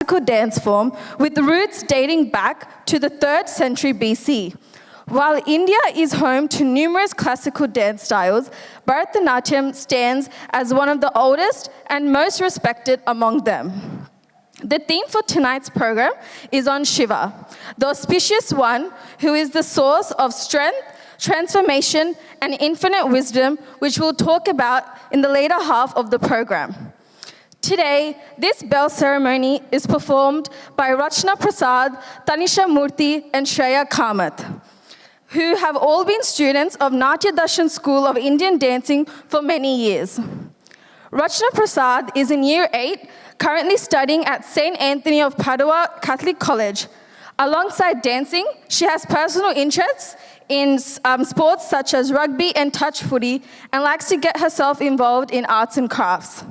classical dance form with roots dating back to the 3rd century BC. While India is home to numerous classical dance styles, Bharatanatyam stands as one of the oldest and most respected among them. The theme for tonight's program is on Shiva, the auspicious one who is the source of strength, transformation, and infinite wisdom, which we'll talk about in the later half of the program. Today, this bell ceremony is performed by Racha Prasad, Tanisha Murthy, and Shreya Kamath, who have all been students of Natyadarshan School of Indian Dancing for many years. Racha Prasad is in Year 8, currently studying at St. Anthony of Padua Catholic College. Alongside dancing, she has personal interests in sports such as rugby and touch footy, and likes to get herself involved in arts and crafts.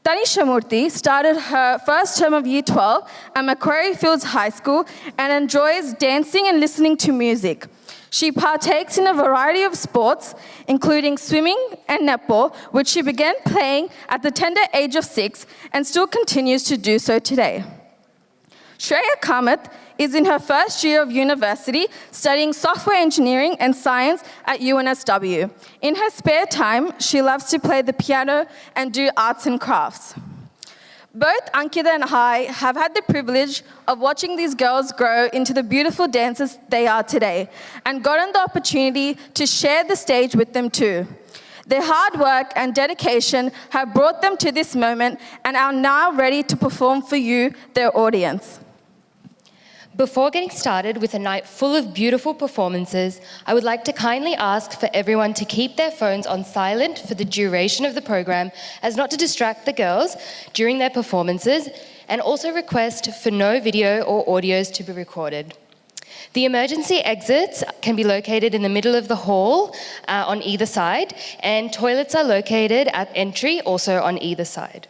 Tanisha Murthy started her first term of Year 12 at Macquarie Fields High School and enjoys dancing and listening to music. She partakes in a variety of sports, including swimming and netball, which she began playing at the tender age of 6 and still continues to do so today. Shreya Kamath is in her first year of university studying software engineering and science at UNSW. In her spare time, she loves to play the piano and do arts and crafts. Both Ankita and I have had the privilege of watching these girls grow into the beautiful dancers they are today, and gotten the opportunity to share the stage with them too. Their hard work and dedication have brought them to this moment and are now ready to perform for you, their audience. Before getting started with a night full of beautiful performances, I would like to kindly ask for everyone to keep their phones on silent for the duration of the program, as not to distract the girls during their performances, and also request for no video or audios to be recorded. The emergency exits can be located in the middle of the hall on either side, and toilets are located at entry also on either side.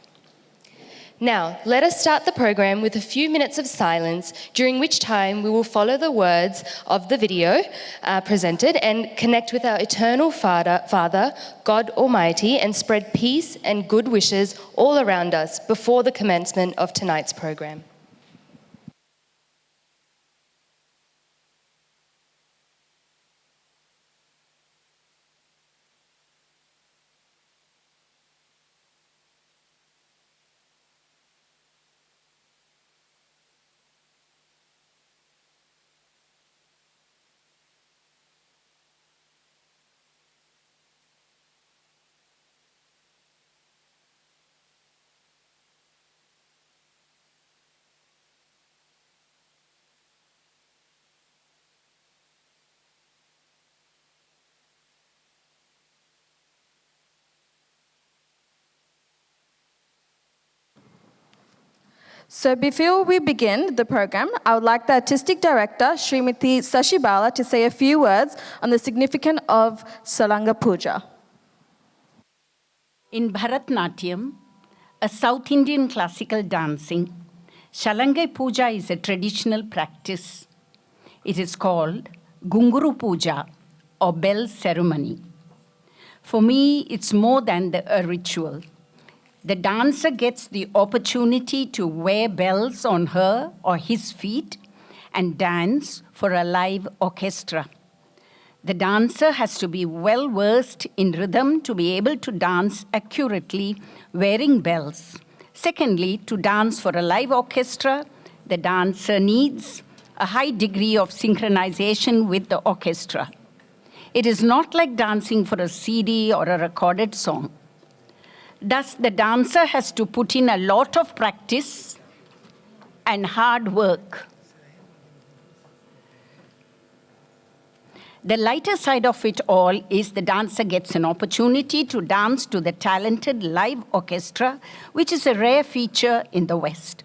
Now, let us start the program with a few minutes of silence, during which time we will follow the words of the video presented and connect with our eternal Father, God Almighty, and spread peace and good wishes all around us before the commencement of tonight's program. So before we begin the program, I would like the Artistic Director, Srimati Sashi Bala, to say a few words on the significance of Salangai Pooja. In Bharatanatyam, a South Indian classical dancing, Salangai Pooja is a traditional practice. It is called Gunguru Pooja, or bell ceremony. For me, it's more than a ritual. The dancer gets the opportunity to wear bells on her or his feet and dance for a live orchestra. The dancer has to be well versed in rhythm to be able to dance accurately wearing bells. Secondly, to dance for a live orchestra, the dancer needs a high degree of synchronization with the orchestra. It is not like dancing for a CD or a recorded song. Thus, the dancer has to put in a lot of practice and hard work. The lighter side of it all is the dancer gets an opportunity to dance to the talented live orchestra, which is a rare feature in the West.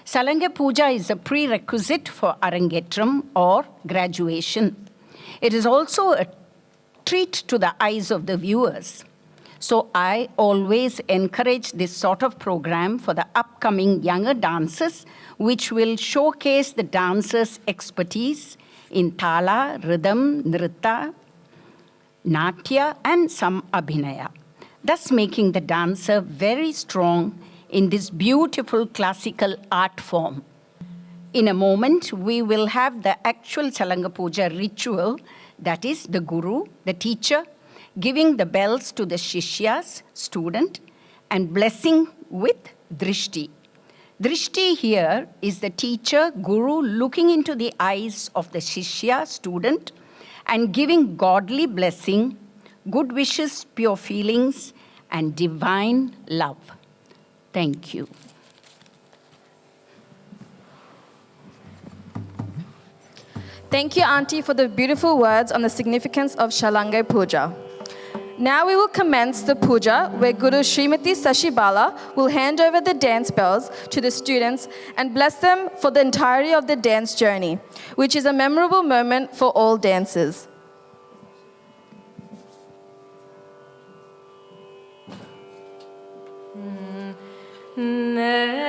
Salangai Pooja is a prerequisite for Arangetram or graduation. It is also a treat to the eyes of the viewers. So I always encourage this sort of program for the upcoming younger dancers, which will showcase the dancers' expertise in thala, rhythm, nritta, natya, and some abhinaya, thus making the dancer very strong in this beautiful classical art form. In a moment, we will have the actual Salangai Pooja ritual, that is the guru, the teacher, giving the bells to the Shishyas, student, and blessing with drishti. Drishti here is the teacher, guru, looking into the eyes of the Shishya, student, and giving godly blessing, good wishes, pure feelings, and divine love. Thank you. Thank you, Auntie, for the beautiful words on the significance of Salangai Pooja. Now we will commence the puja, where Guru Srimati Sashi Bala will hand over the dance bells to the students and bless them for the entirety of the dance journey, which is a memorable moment for all dancers. Panna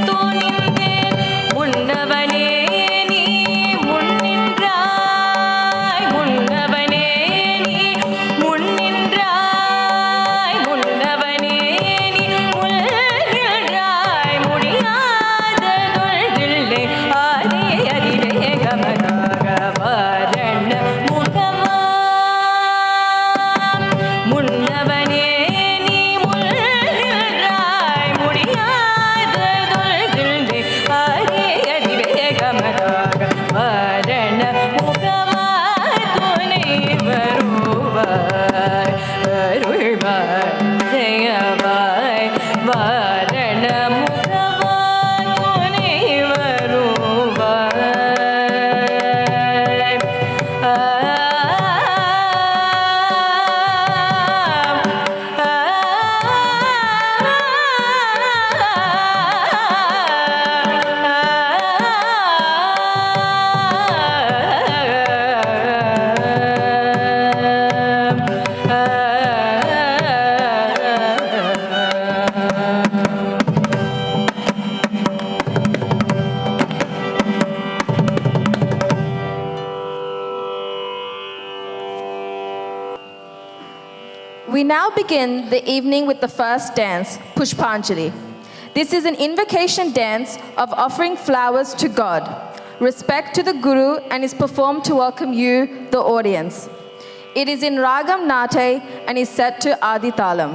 tu வாரண முகவாய் முனி வருவாய். We now begin the evening with the first dance, Pushpanjali. This is an invocation dance of offering flowers to God, respect to the Guru, and is performed to welcome you, the audience. It is in Ragam Nate and is set to Adi Talam.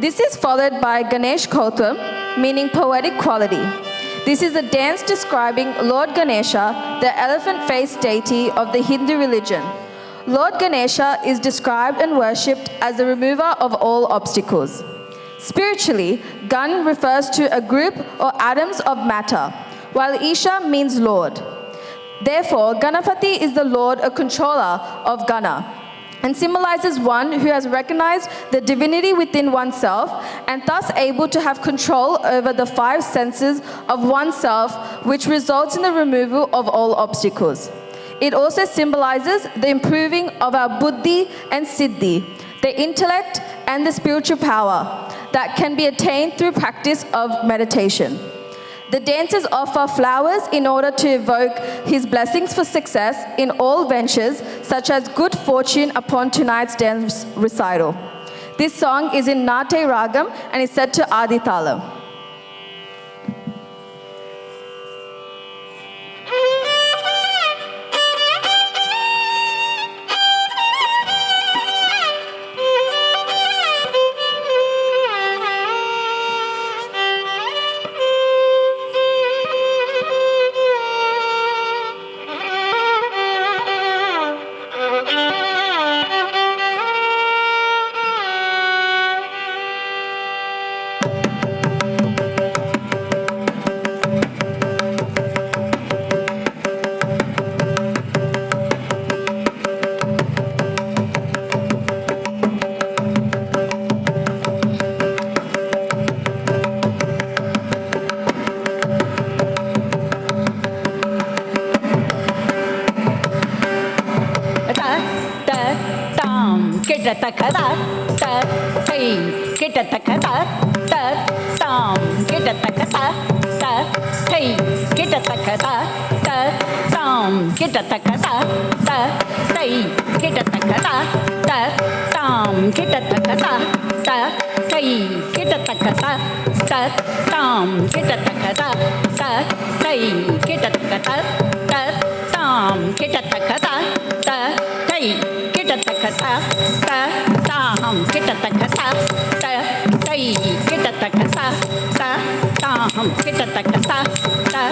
This is followed by Ganesh Kautam, meaning poetic quality. This is a dance describing Lord Ganesha, the elephant-faced deity of the Hindu religion. Lord Ganesha is described and worshipped as the remover of all obstacles. Spiritually, Gan refers to a group or atoms of matter, while Isha means Lord. Therefore, Ganapati is the Lord or controller of Gana, and symbolizes one who has recognized the divinity within oneself and thus able to have control over the five senses of oneself, which results in the removal of all obstacles. It also symbolizes the improving of our buddhi and siddhi, the intellect and the spiritual power that can be attained through practice of meditation. The dancers offer flowers in order to evoke his blessings for success in all ventures, such as good fortune upon tonight's dance recital. This song is in Nate Ragam and is set to Adi Talam. Takada, ta, hey, get a takada, ta, tam, get a takada, ta, hey, get a takada, ta, tam, get a takada, ta, hey, get a takada, ta, tam, get a takada, ta, hey, get a takada, ta, tam, get a takada, ta, hey, get a takada, ta, tam, get a takada, ta, hey, get a takada, ta, tam, get a takada, ta, hey, get a takada, ta, tam, get a takada, ta,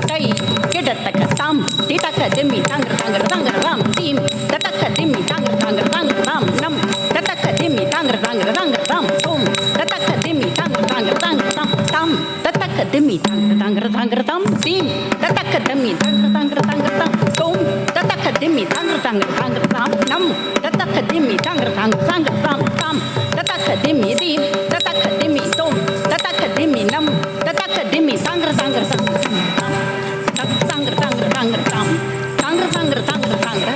hey, get a takadam, ditaka dimi tangra tangra tangra ram tim, tataka dimi tangra tangra tangra ram nam, tataka dimi tangra tangra tangra ram tom, tataka dimi tangra tangra tangra tam tam, tataka dimi tangra tangra tangra tam tim, tataka dimi tangra tangra tangra tam tom, tataka dimi tangra tangra tangra tam nam, tataka dimi tangra tangra tangra tam tam, tataka dimi dim, tataka dimi tom, tataka dimi nam, tataka dimi tangra tangra tangra tam, tangra tangra tangra tam, tangra tangra tangra tangra.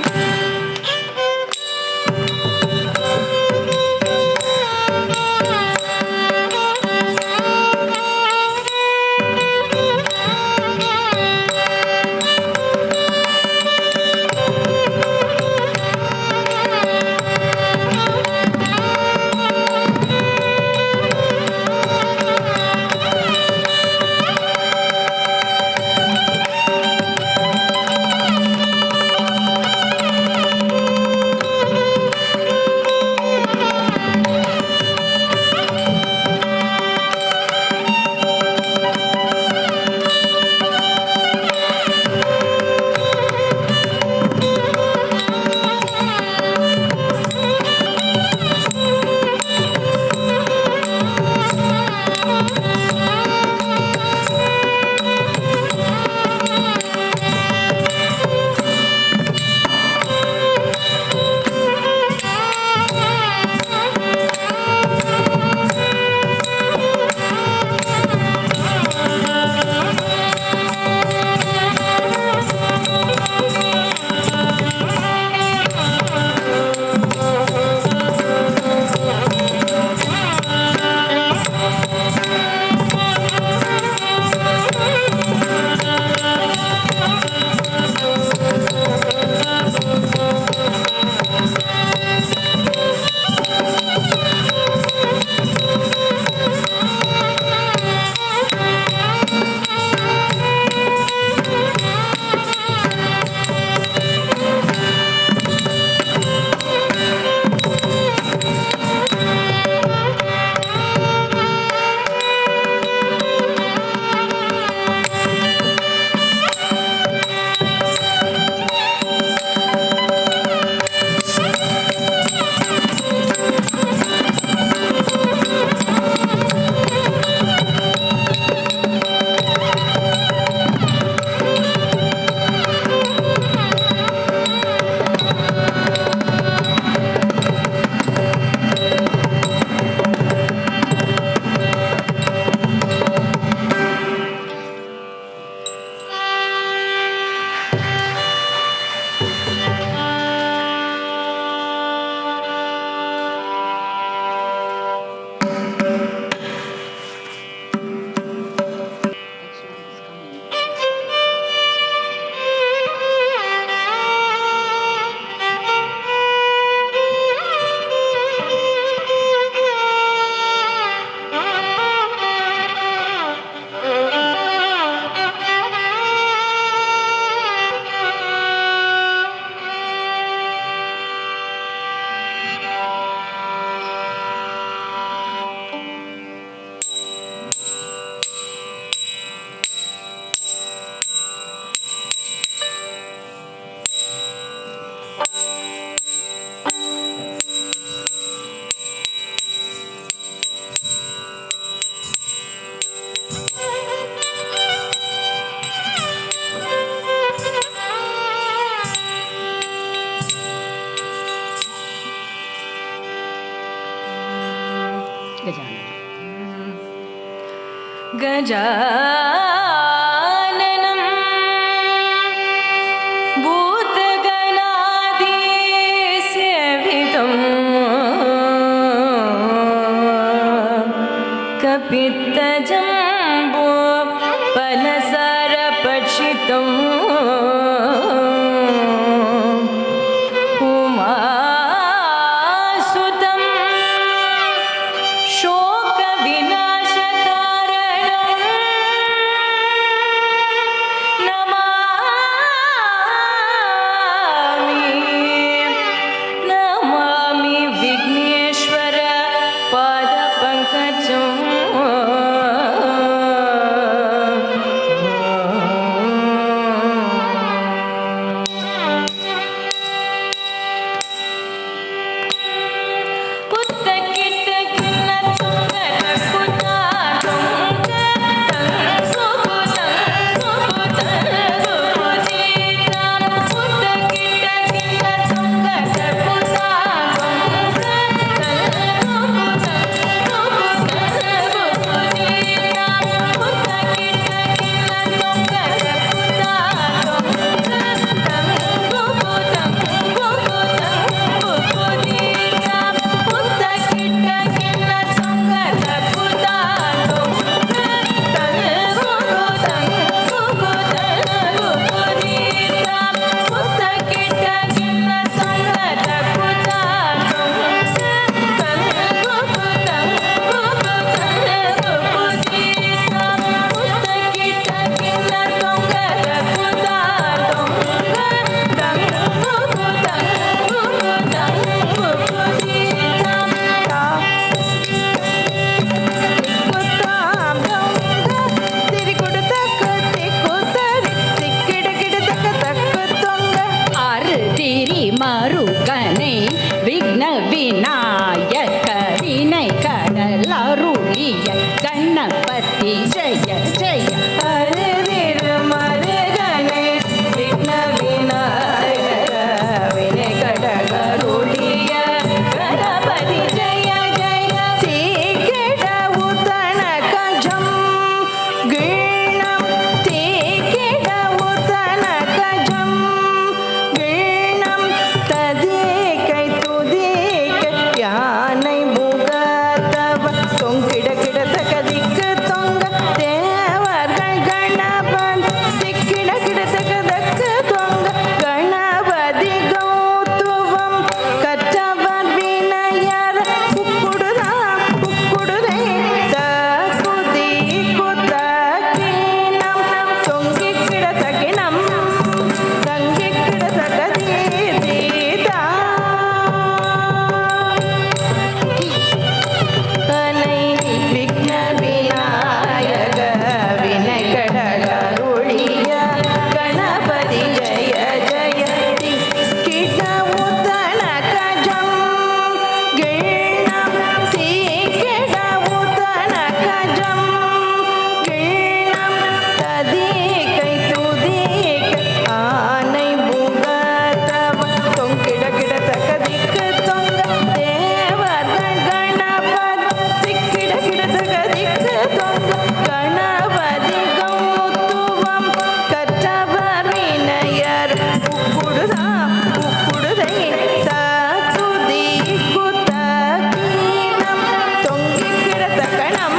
गजाननं भूतगणादिसेवितं कपित्तजम्बो फलसारपक्षितम् उमासुतं शोकविनाशकारणं Namami Vighneshwar पादपङ्कजम् Ganpati जय जय हरे वीर मरे गणे विघ्न विनायक विकट करुणीय गणपति जय जय ತೀಕೆಡವು ತನಕ ಝಂ ಗೀಣಂ ತೀಕೆಡವು ತನಕ ಝಂ ಗೀಣಂ ತದೇಕೈ ತುದೇಕೈ ಯಾನೈ ಮುಗತವ ತೊಂಕಿಡ ಕಿಡ ತಕ ದಿಕ್ಕ ತೊಂಗ ದೇವர்கள் ಗಣಪನ್ ದಿಕ್ಕಿಡ ಕಿಡ ತಕ ದಕ್ಕ ತೊಂಗ ಗಣಪತಿ ಗೌತುವಂ ಕಟ್ಟವರ್ ವಿನಯರ ಕುಕ್ಕುಡುದ ಕುಕ್ಕುಡುದೆ ತಕುದಿ ಕುತಕಿನಂ ತೊಂಗಿ ಕಿಡ ತಕಿನಂ ತಂಗಿ ಕಿಡ ತಕ ದೀದೀದ ಅನೈ ವಿಘ್ನ ವಿನಾಯಕ ವಿನಕಡ ಕರುಳಿಯ ಗಣಪತಿ ಜಯ ಜಯ ಕಿಟವು ತನಕ ಝಂ ಗೀಣಂ ತೀಕೆಡವು ತನಕ ಝಂ ಗೀಣಂ ತದೀಕೈ ತುದೀಕೈ ಆನೈ ಮುಗತವ ತೊಂಕಿಡ ಕಿಡ ತಕ ದಿಕ್ಕ ತೊಂಗ ದೇವರ ಗಣಪತಿ ದಿಕ್ಕಿಡ ಕಿಡ ತಕ ದಿಕ್ಕ ತೊಂಗ Ganapati ಗೌತುವಂ ಕಟ್ಟವರ್ ವಿನಯರ್ ಕುಕ್ಕುಡುದ ಕುಕ್ಕುಡುದೈ ತಕುದಿ ಕುತಕೀನಂ ತೊಂಗಿ ಕಿಡ ತಕಣಂ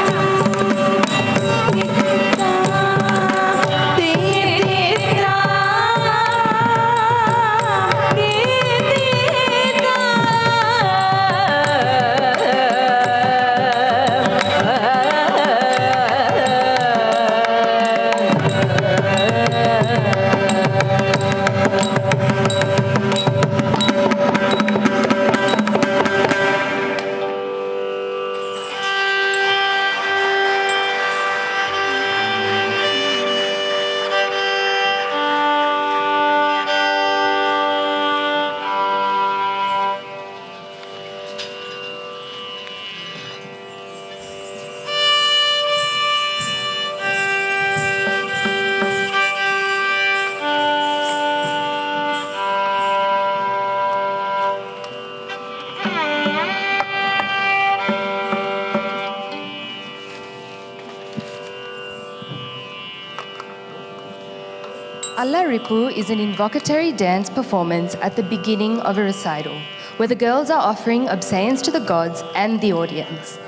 Allah Ripu is an invocatory dance performance at the beginning of a recital, where the girls are offering obeisance to the gods and the audience.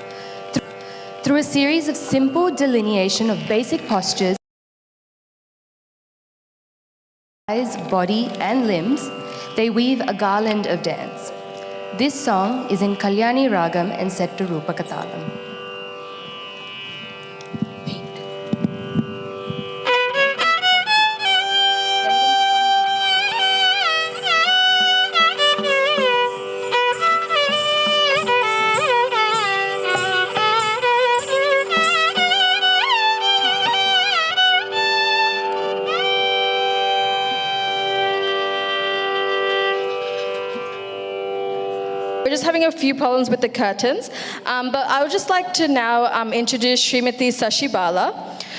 Through a series of simple delineation of basic postures, eyes, body, and limbs, they weave a garland of dance. This song is in Kalyani Ragam and set to Rupakatalam. We're just having a few problems with the curtains, but I would just like to now introduce Srimati Sashi Bala,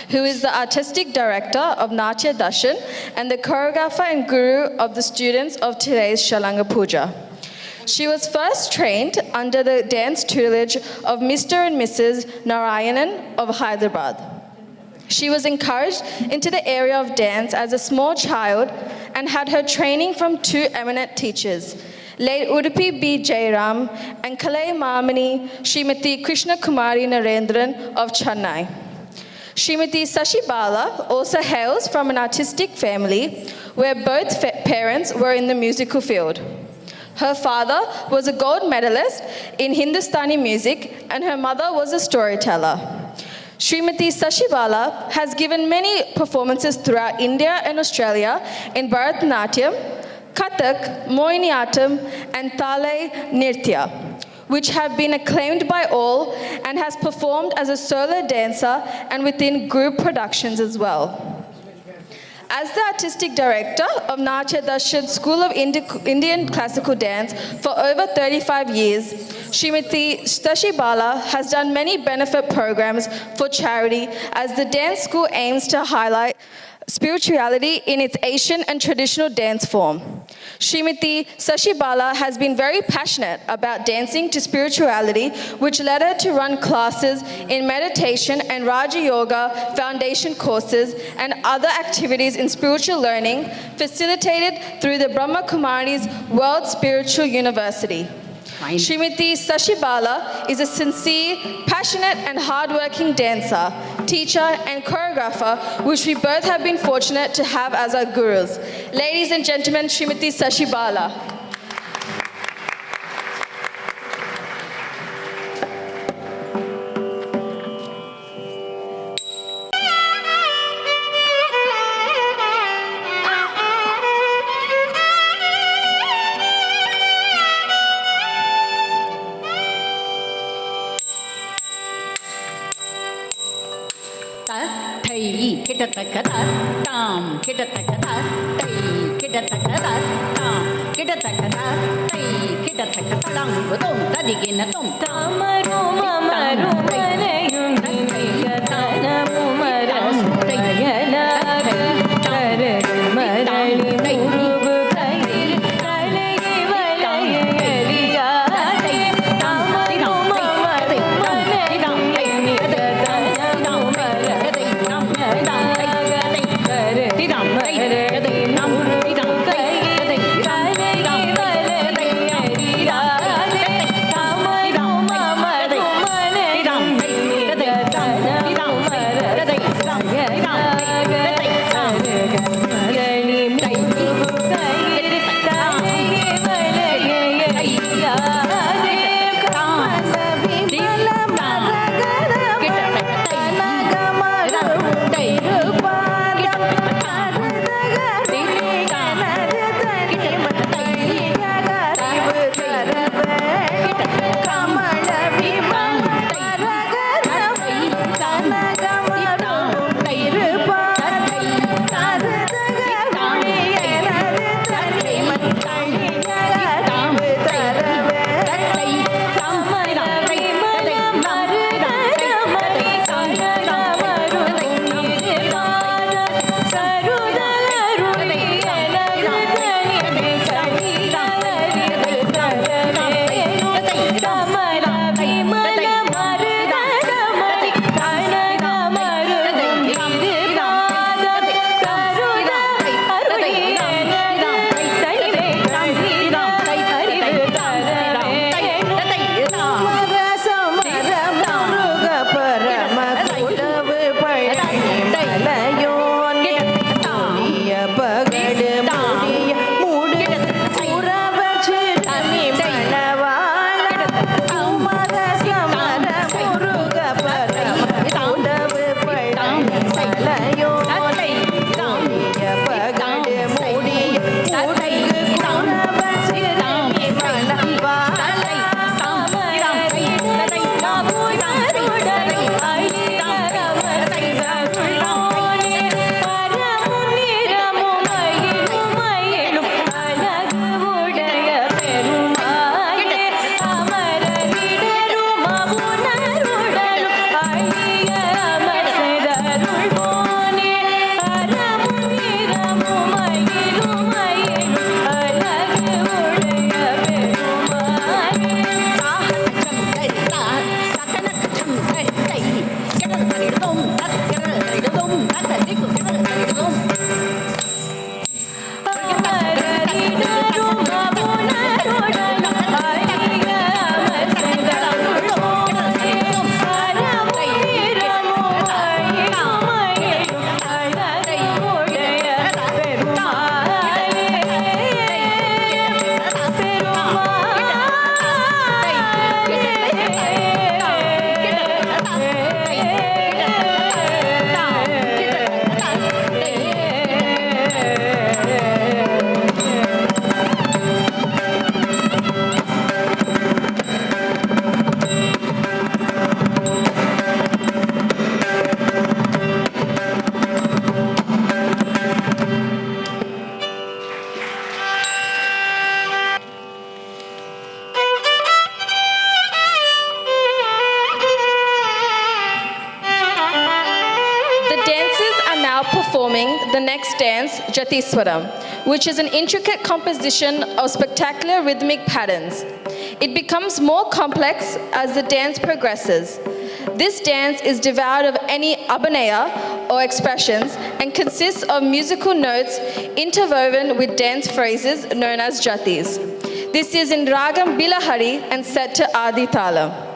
who is the artistic director of Natyadarshan and the choreographer and guru of the students of today's Salangai Pooja. She was first trained under the dance tutelage of Mr. and Mrs. Narayanan of Hyderabad. She was encouraged into the area of dance as a small child and had her training from two eminent teachers, late Udupi B. Jairam and Kalai Mamani Srimati Krishna Kumari Narendran of Chennai. Srimati Sashi Bala also hails from an artistic family where both parents were in the musical field. Her father was a gold medalist in Hindustani music and her mother was a storyteller. Srimati Sashi Bala has given many performances throughout India and Australia in Bharatanatyam, Kathak, Mohiniyattam and Thalai Nirtya, which have been acclaimed by all and has performed as a solo dancer and within group productions as well. As the artistic director of Natyadarshan School of Indian Classical Dance for over 35 years, Srimati Sashi Bala has done many benefit programs for charity as the dance school aims to highlight spirituality in its Asian and traditional dance form. Srimati Sashi Bala has been very passionate about dancing to spirituality, which led her to run classes in meditation and Raja Yoga foundation courses and other activities in spiritual learning facilitated through the Brahma Kumari's World Spiritual University. Srimati Sashi Bala is a sincere, passionate and hardworking dancer, teacher and choreographer, which we both have been fortunate to have as our gurus. Ladies and gentlemen, Srimati Sashi Bala. Dancers are now performing the next dance, Jatiswaram, which is an intricate composition of spectacular rhythmic patterns. It becomes more complex as the dance progresses. This dance is devoid of any abhanaya or expressions and consists of musical notes interwoven with dance phrases known as jatis. This is in Ragam Bilahari and set to Adi Talam.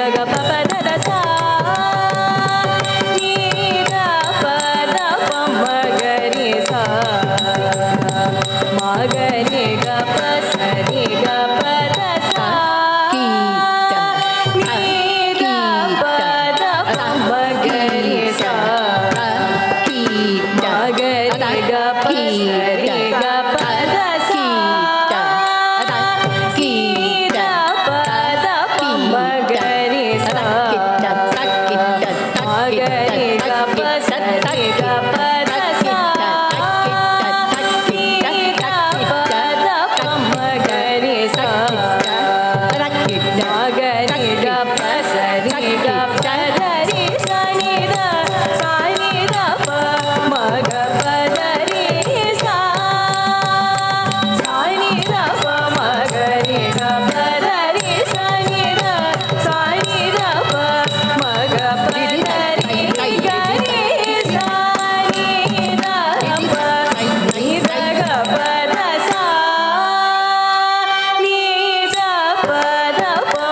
ga ga pa pa da da sa ni da pa da pa ma ga ri sa ma ga ri ga pa sa ri ga pa da sa ni da pa da pa ma ga ri sa ma ga ri ga pa sa ri ga pa da sa ni da pa da pa ma ga ri sa ma ga ri ga pa sa ri ga pa da sa ni da pa da pa ma ga ri sa ma ga ri ga pa sa ri ga pa da ri sa ni da pa ma ga pa da ri sa ni da pa ma ga ri ga pa da ri sa ni da pa ma ga pa da ri ga ri sa ni da pa ni da ga pa da sa ni da pa da pa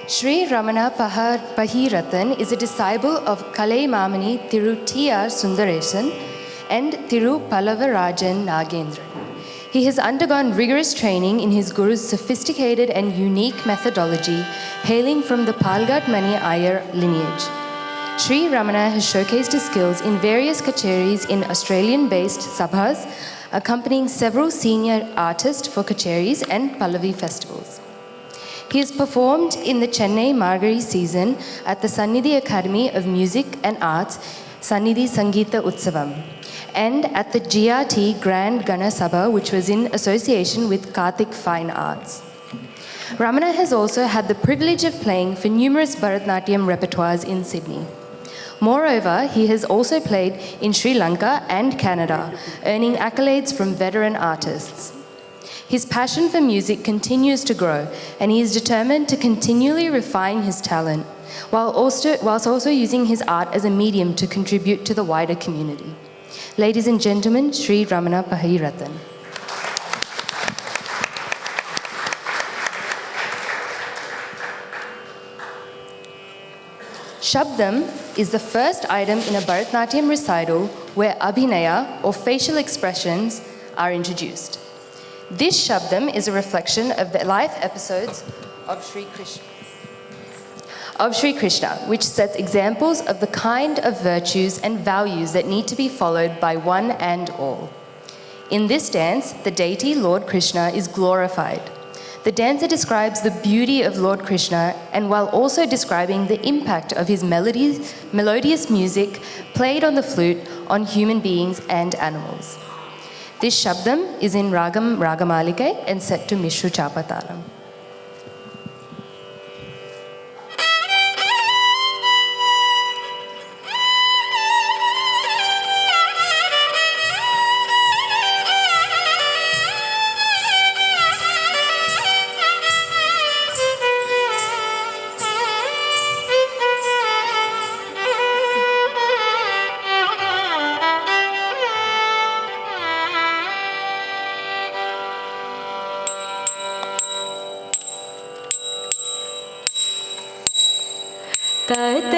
Sri Ramana Pahirathan is a disciple of Kalai Mamani Thiru T.R. Sundaresan and Thiru Pallavarajan Nagendran. He has undergone rigorous training in his guru's sophisticated and unique methodology, hailing from the Palgat Mani Iyer lineage. Sri Ramana has showcased his skills in various kacheris in Australian-based sabhas, accompanying several senior artists for kacheris and Pallavi festivals. He has performed in the Chennai Margari season at the Sannidhi Academy of Music and Arts, Sannidhi Sangeeta Utsavam, and at the GRT Grand Gana Sabha, which was in association with Karthik Fine Arts. Ramana has also had the privilege of playing for numerous Bharatanatyam repertoires in Sydney. Moreover, he has also played in Sri Lanka and Canada, earning accolades from veteran artists. His passion for music continues to grow, and he is determined to continually refine his talent, whilst also using his art as a medium to contribute to the wider community. Ladies and gentlemen, Sri Ramana Pahirathan. Shabdam is the first item in a Bharatanatyam recital where Abhinaya, or facial expressions, are introduced. This Shabdam is a reflection of the life episodes of Sri Krishna, which sets examples of the kind of virtues and values that need to be followed by one and all. In this dance, the deity Lord Krishna is glorified. The dancer describes the beauty of Lord Krishna, and while also describing the impact of his melodious music played on the flute on human beings and animals. This Shabdam is in Ragam Ragamalike and set to Mishru Chapataram. Thank you.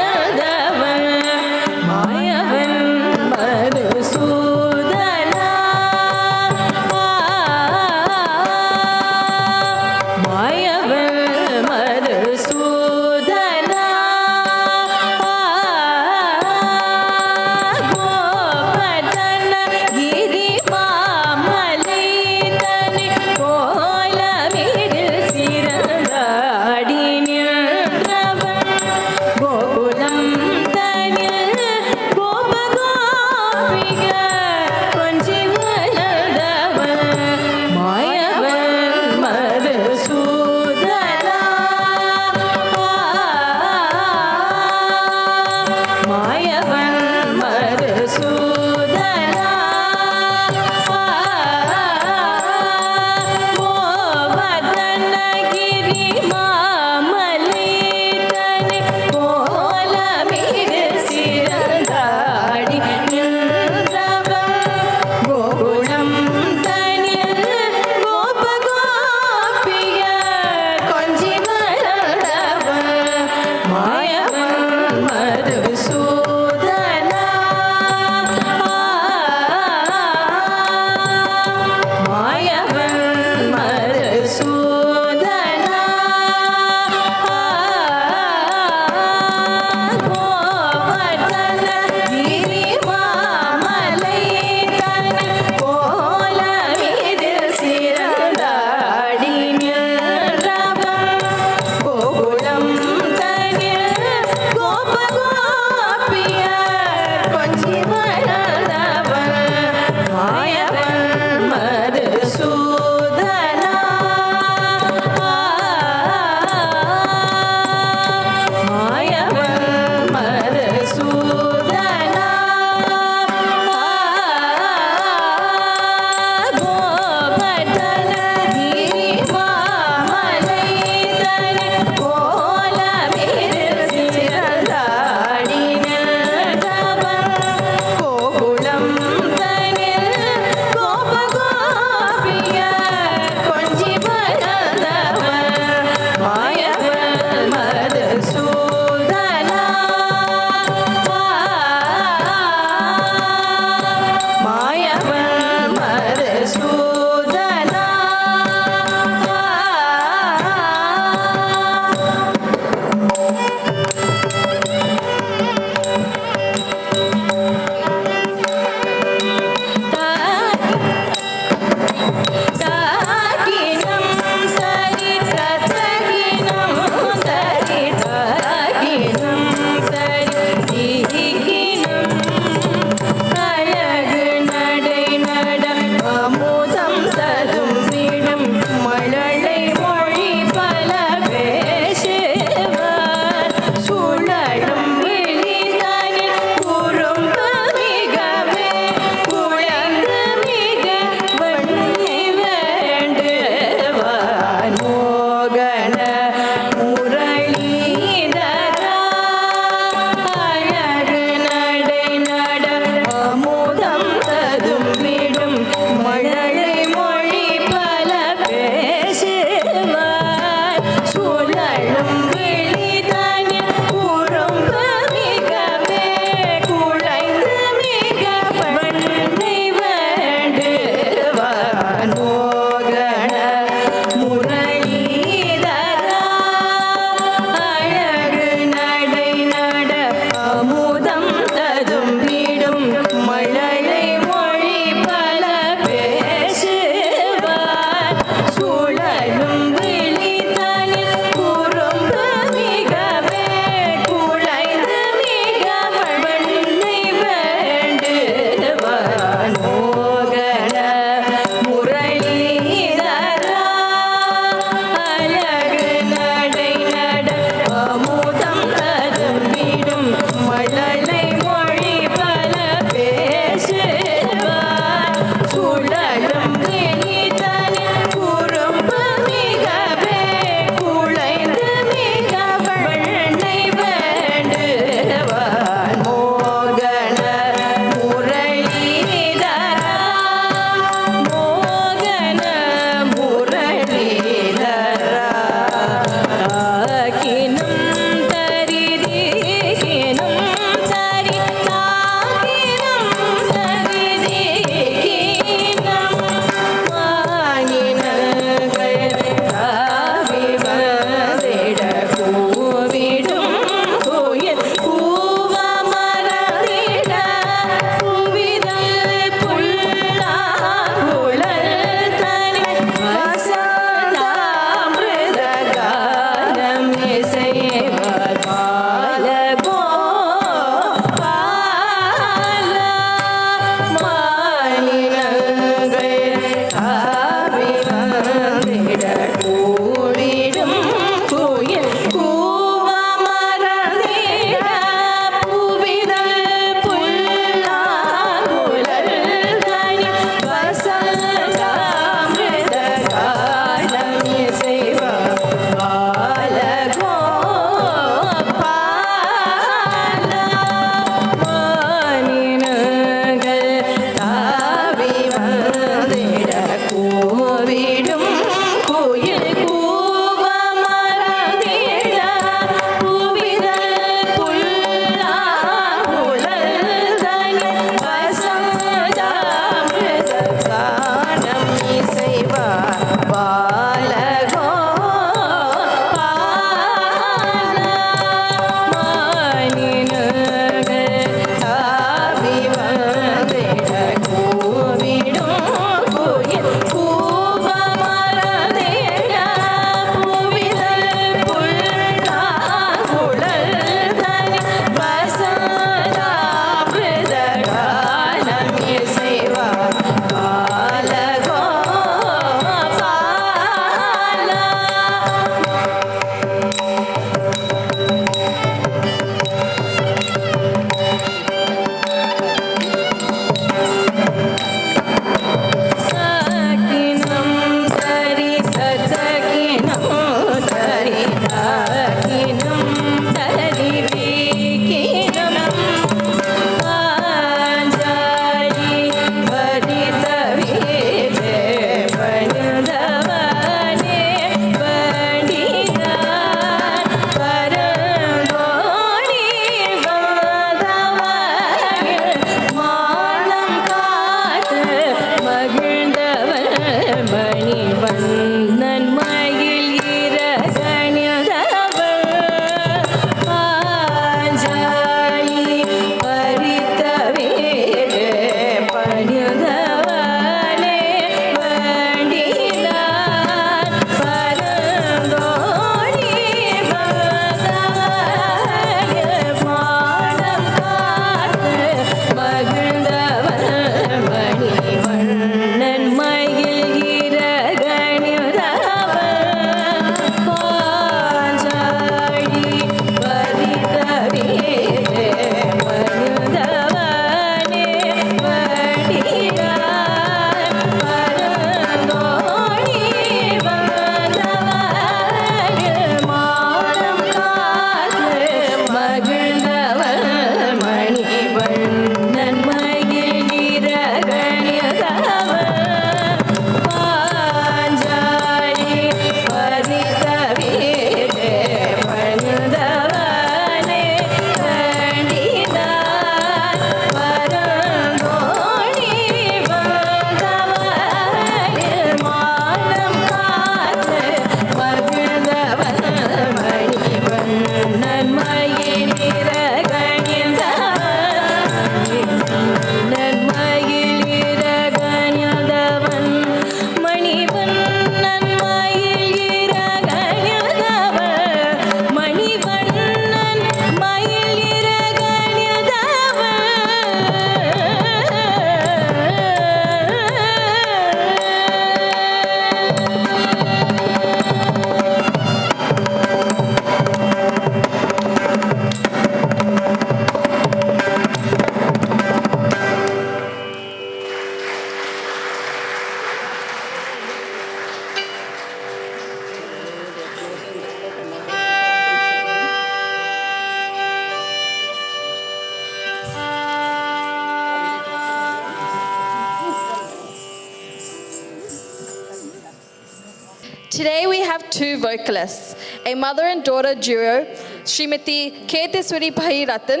Today we have two vocalists, a mother and daughter duo, Srimati Keteswari Pahiratan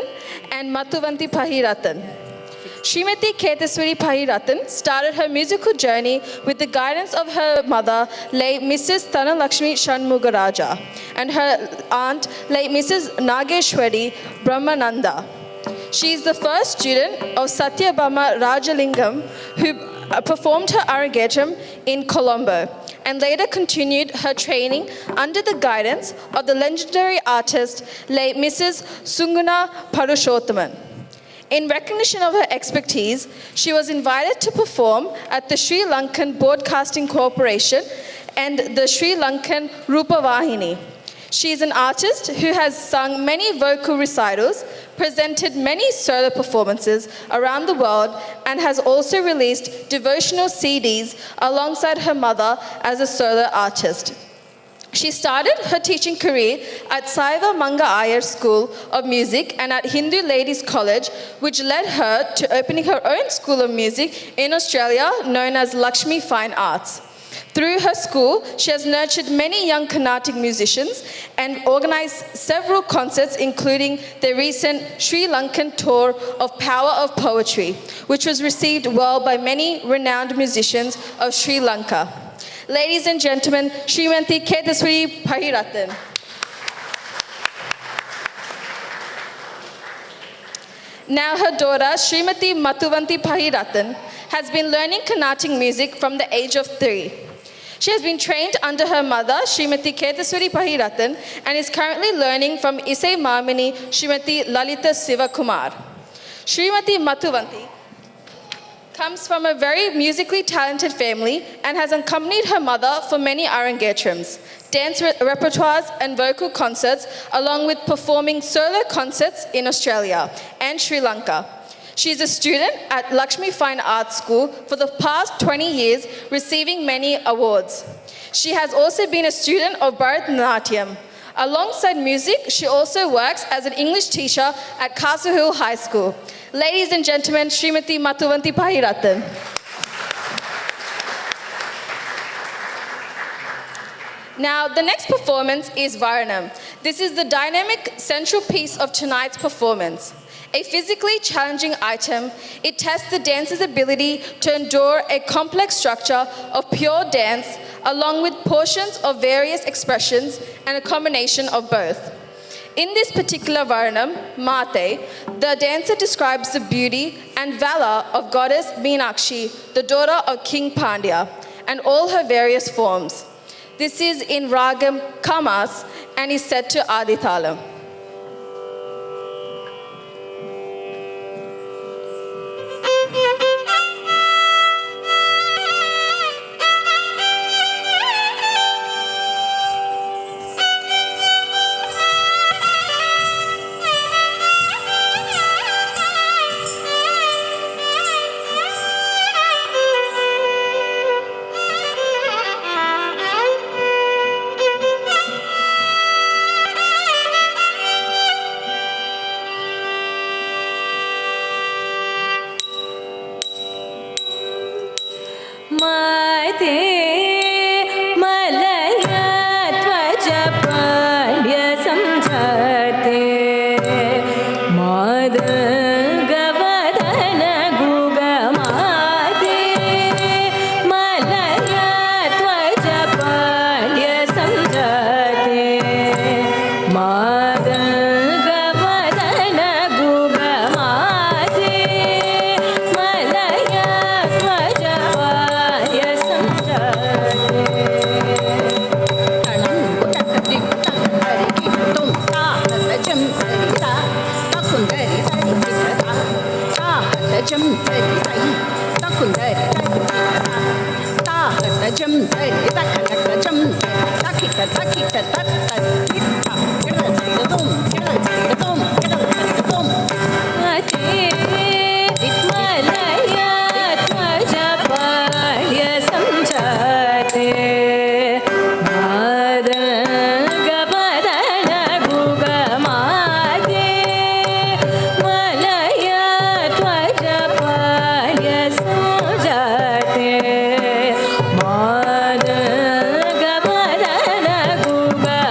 and Mathuvanti Pahiratan. Srimati Keteswari Pahiratan started her musical journey with the guidance of her mother, late Mrs. Thanalakshmi Shanmugaraja, and her aunt, late Mrs. Nageshwari Brahmananda. She is the first student of Satya Rajalingam, who performed her Arangetram in Colombo, and later continued her training under the guidance of the legendary artist, late Mrs. Sunguna Parushottaman. In recognition of her expertise, she was invited to perform at the Sri Lankan Broadcasting Corporation and the Sri Lankan Rupavahini. She is an artist who has sung many vocal recitals, presented many solo performances around the world, and has also released devotional CDs alongside her mother as a solo artist. She started her teaching career at Saiva Manga Iyer School of Music and at Hindu Ladies College, which led her to opening her own school of music in Australia known as Lakshmi Fine Arts. Through her school, she has nurtured many young Carnatic musicians and organized several concerts, including the recent Sri Lankan tour of Power of Poetry, which was received well by many renowned musicians of Sri Lanka. Ladies and gentlemen, Srimati Keteswari Pahiratan. Now her daughter, Srimati Mathuvanti Pahiratan, has been learning Carnatic music from the age of 3. She has been trained under her mother, Srimati Keteswari Pahiratan, and is currently learning from Isai Mamini, Srimati Lalita Sivakumar. Srimati Mathuvanti comes from a very musically talented family and has accompanied her mother for many Arangetrams, dance repertoires and vocal concerts, along with performing solo concerts in Australia and Sri Lanka. She is a student at Lakshmi Fine Arts School for the past 20 years, receiving many awards. She has also been a student of Bharatanatyam. Alongside music, she also works as an English teacher at Castle Hill High School. Ladies and gentlemen, Srimati Mathuvanti Pahiratan. Now, the next performance is Varanam. This is the dynamic central piece of tonight's performance. A physically challenging item, it tests the dancer's ability to endure a complex structure of pure dance, along with portions of various expressions and a combination of both. In this particular Varanam, Mate, the dancer describes the beauty and valor of goddess Meenakshi, the daughter of King Pandya, and all her various forms. This is in Ragam Kamas and is set to Adithalam.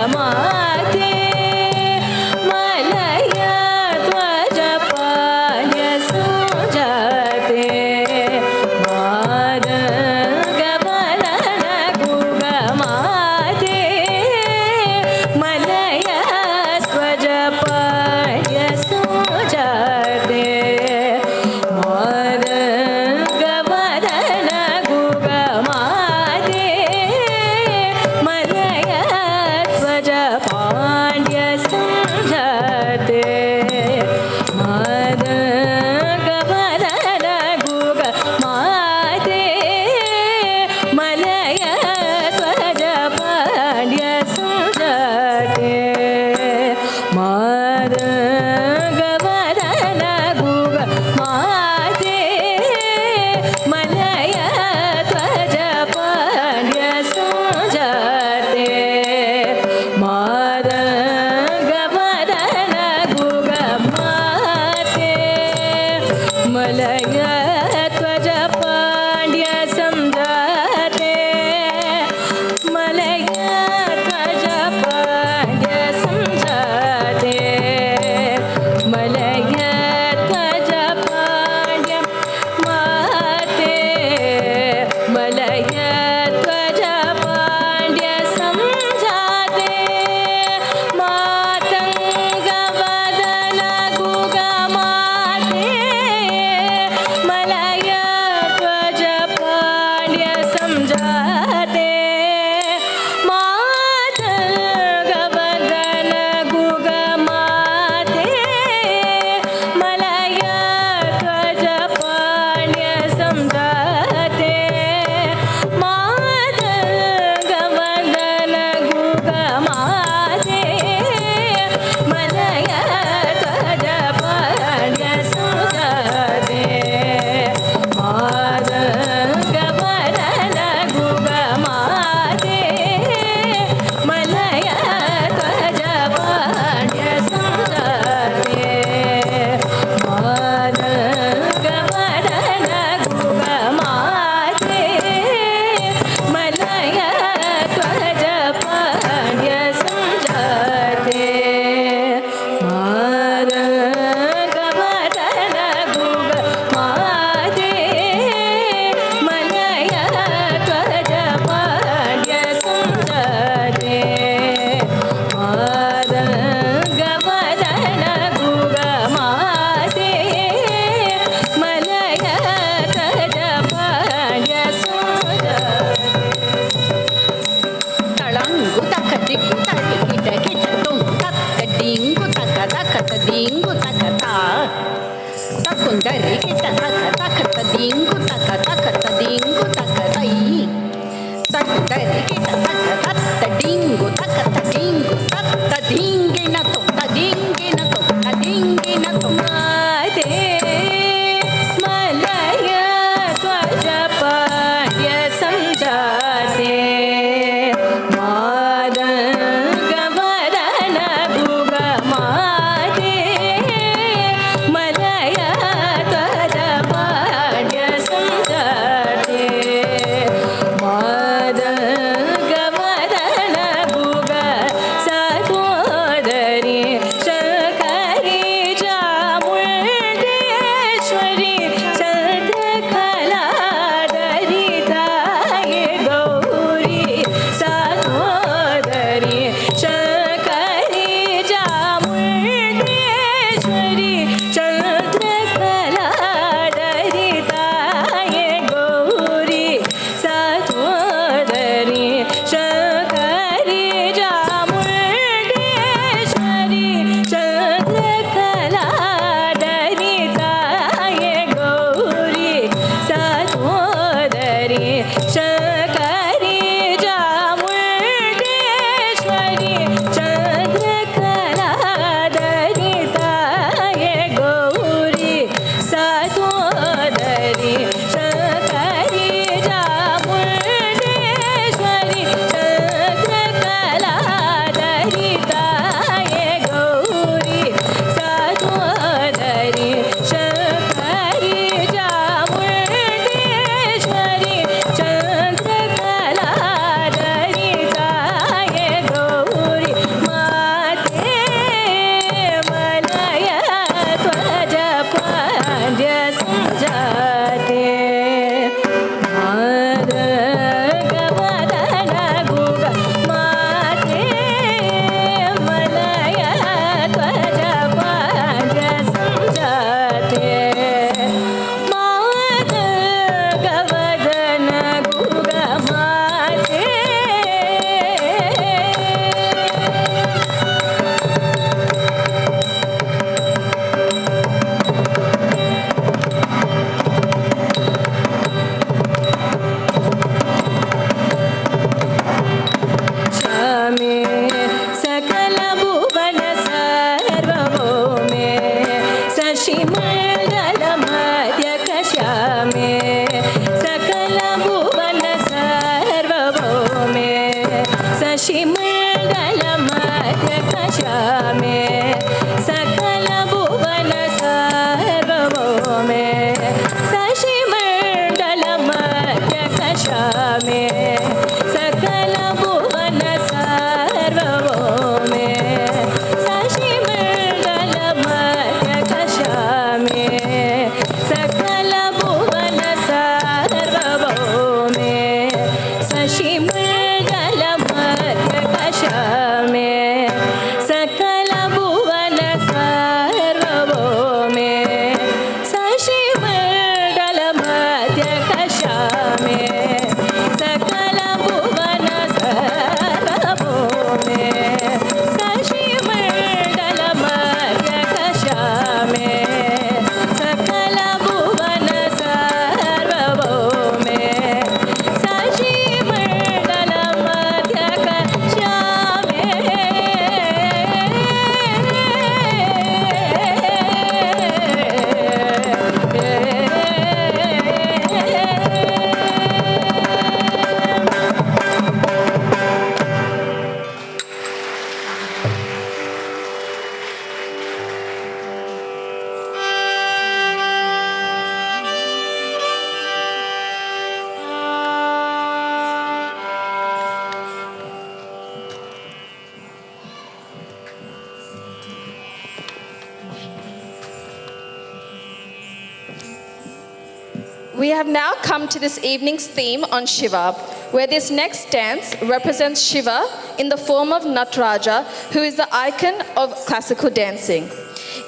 Gama We have now come to this evening's theme on Shiva, where this next dance represents Shiva in the form of Nataraja, who is the icon of classical dancing.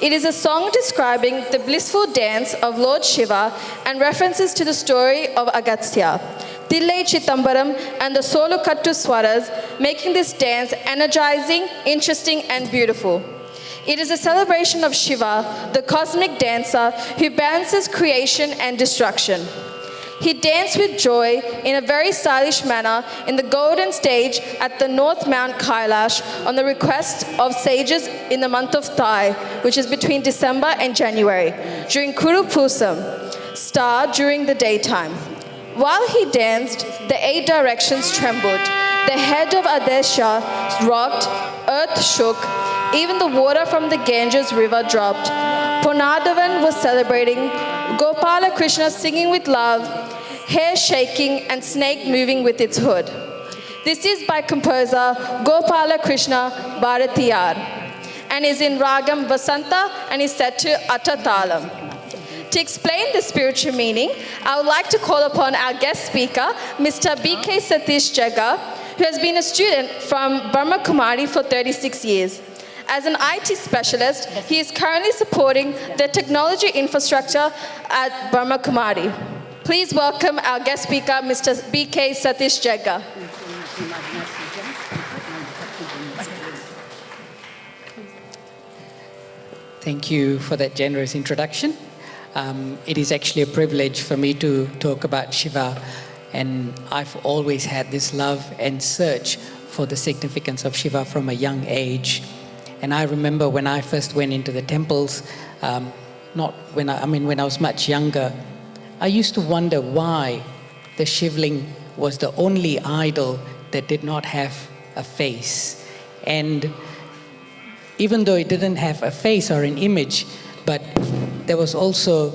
It is a song describing the blissful dance of Lord Shiva and references to the story of Agastya, Tillai Chittambaram and the Solukattu Swaras, making this dance energizing, interesting and beautiful. It is a celebration of Shiva, the cosmic dancer who balances creation and destruction. He danced with joy in a very stylish manner in the golden stage at the North Mount Kailash on the request of sages in the month of Thai, which is between December and January, during Kuru Pusam, star during the daytime. While he danced, the 8 directions trembled. The head of Adesha rocked, earth shook, even the water from the Ganges river dropped. Ponadavan was celebrating, Gopala Krishna singing with love, hair shaking and snake moving with its hood. This is by composer Gopala Krishna Bharatiyar and is in Ragam Vasanta and is set to Atatalam. To explain the spiritual meaning, I would like to call upon our guest speaker, Mr. B.K. Satish Jaga, who has been a student from Brahma Kumari for 36 years. As an IT specialist, he is currently supporting the technology infrastructure at Brahma Kumari. Please welcome our guest speaker, Mr. B.K. Satish Jaga. Thank you for that generous introduction. It is actually a privilege for me to talk about Shiva, and I've always had this love and search for the significance of Shiva from a young age. And I remember when I first went into the temples, when I was much younger, I used to wonder why the Shivling was the only idol that did not have a face. And even though it didn't have a face or an image, but there was also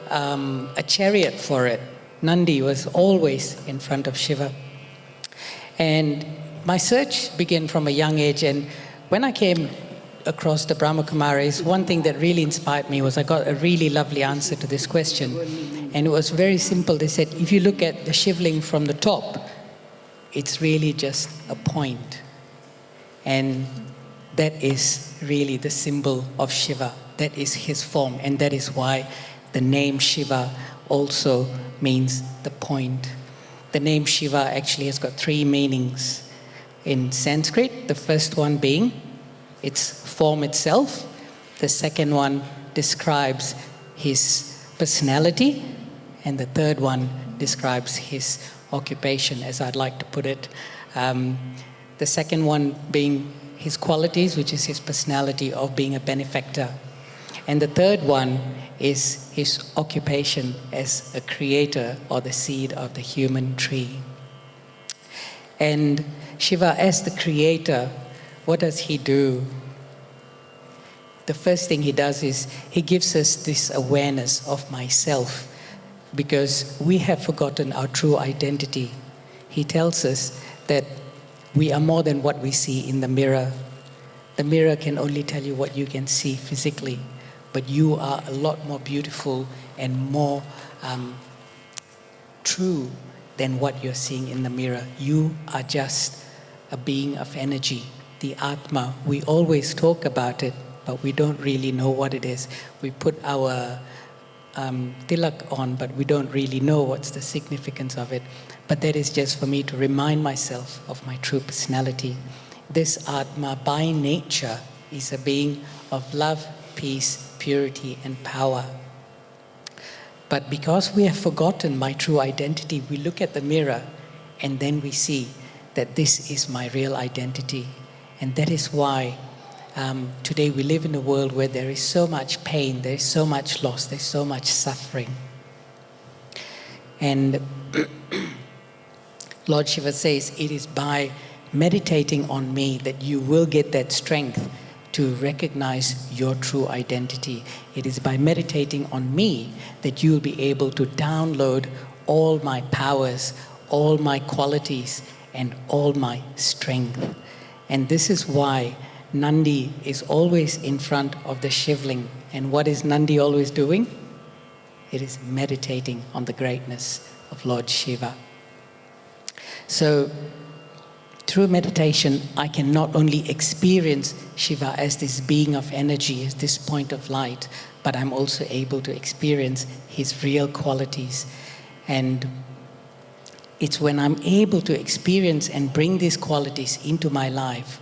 a chariot for it. Nandi was always in front of Shiva. And my search began from a young age, and when I came across the Brahma Kumaris, one thing that really inspired me was I got a really lovely answer to this question. And it was very simple. They said, if you look at the Shivling from the top, it's really just a point. And that is really the symbol of Shiva. That is his form, and that is why the name Shiva also means the point. The name Shiva actually has got 3 meanings in Sanskrit. The first one being its form itself. The second one describes his personality, and the third one describes his occupation, as I'd like to put it. The second one being his qualities, which is his personality of being a benefactor. And the third one is his occupation as a creator or the seed of the human tree. And Shiva, as the creator, what does he do? The first thing he does is he gives us this awareness of myself, because we have forgotten our true identity. He tells us that we are more than what we see in the mirror. The mirror can only tell you what you can see physically, but you are a lot more beautiful and more true than what you're seeing in the mirror. You are just a being of energy, the Atma. We always talk about it, but we don't really know what it is. We put our tilak on, but we don't really know what's the significance of it. But that is just for me to remind myself of my true personality. This Atma, by nature, is a being of love, peace, purity, and power. But because we have forgotten my true identity, we look at the mirror and then we see that this is my real identity. And that is why today we live in a world where there is so much pain, there is so much loss, there is so much suffering. And Lord Shiva says, it is by meditating on me that you will get that strength to recognize your true identity. It is by meditating on me that you'll be able to download all my powers, all my qualities, and all my strength. And this is why Nandi is always in front of the Shivling. And what is Nandi always doing? It is meditating on the greatness of Lord Shiva. So, through meditation, I can not only experience Shiva as this being of energy, as this point of light, but I'm also able to experience his real qualities. And it's when I'm able to experience and bring these qualities into my life,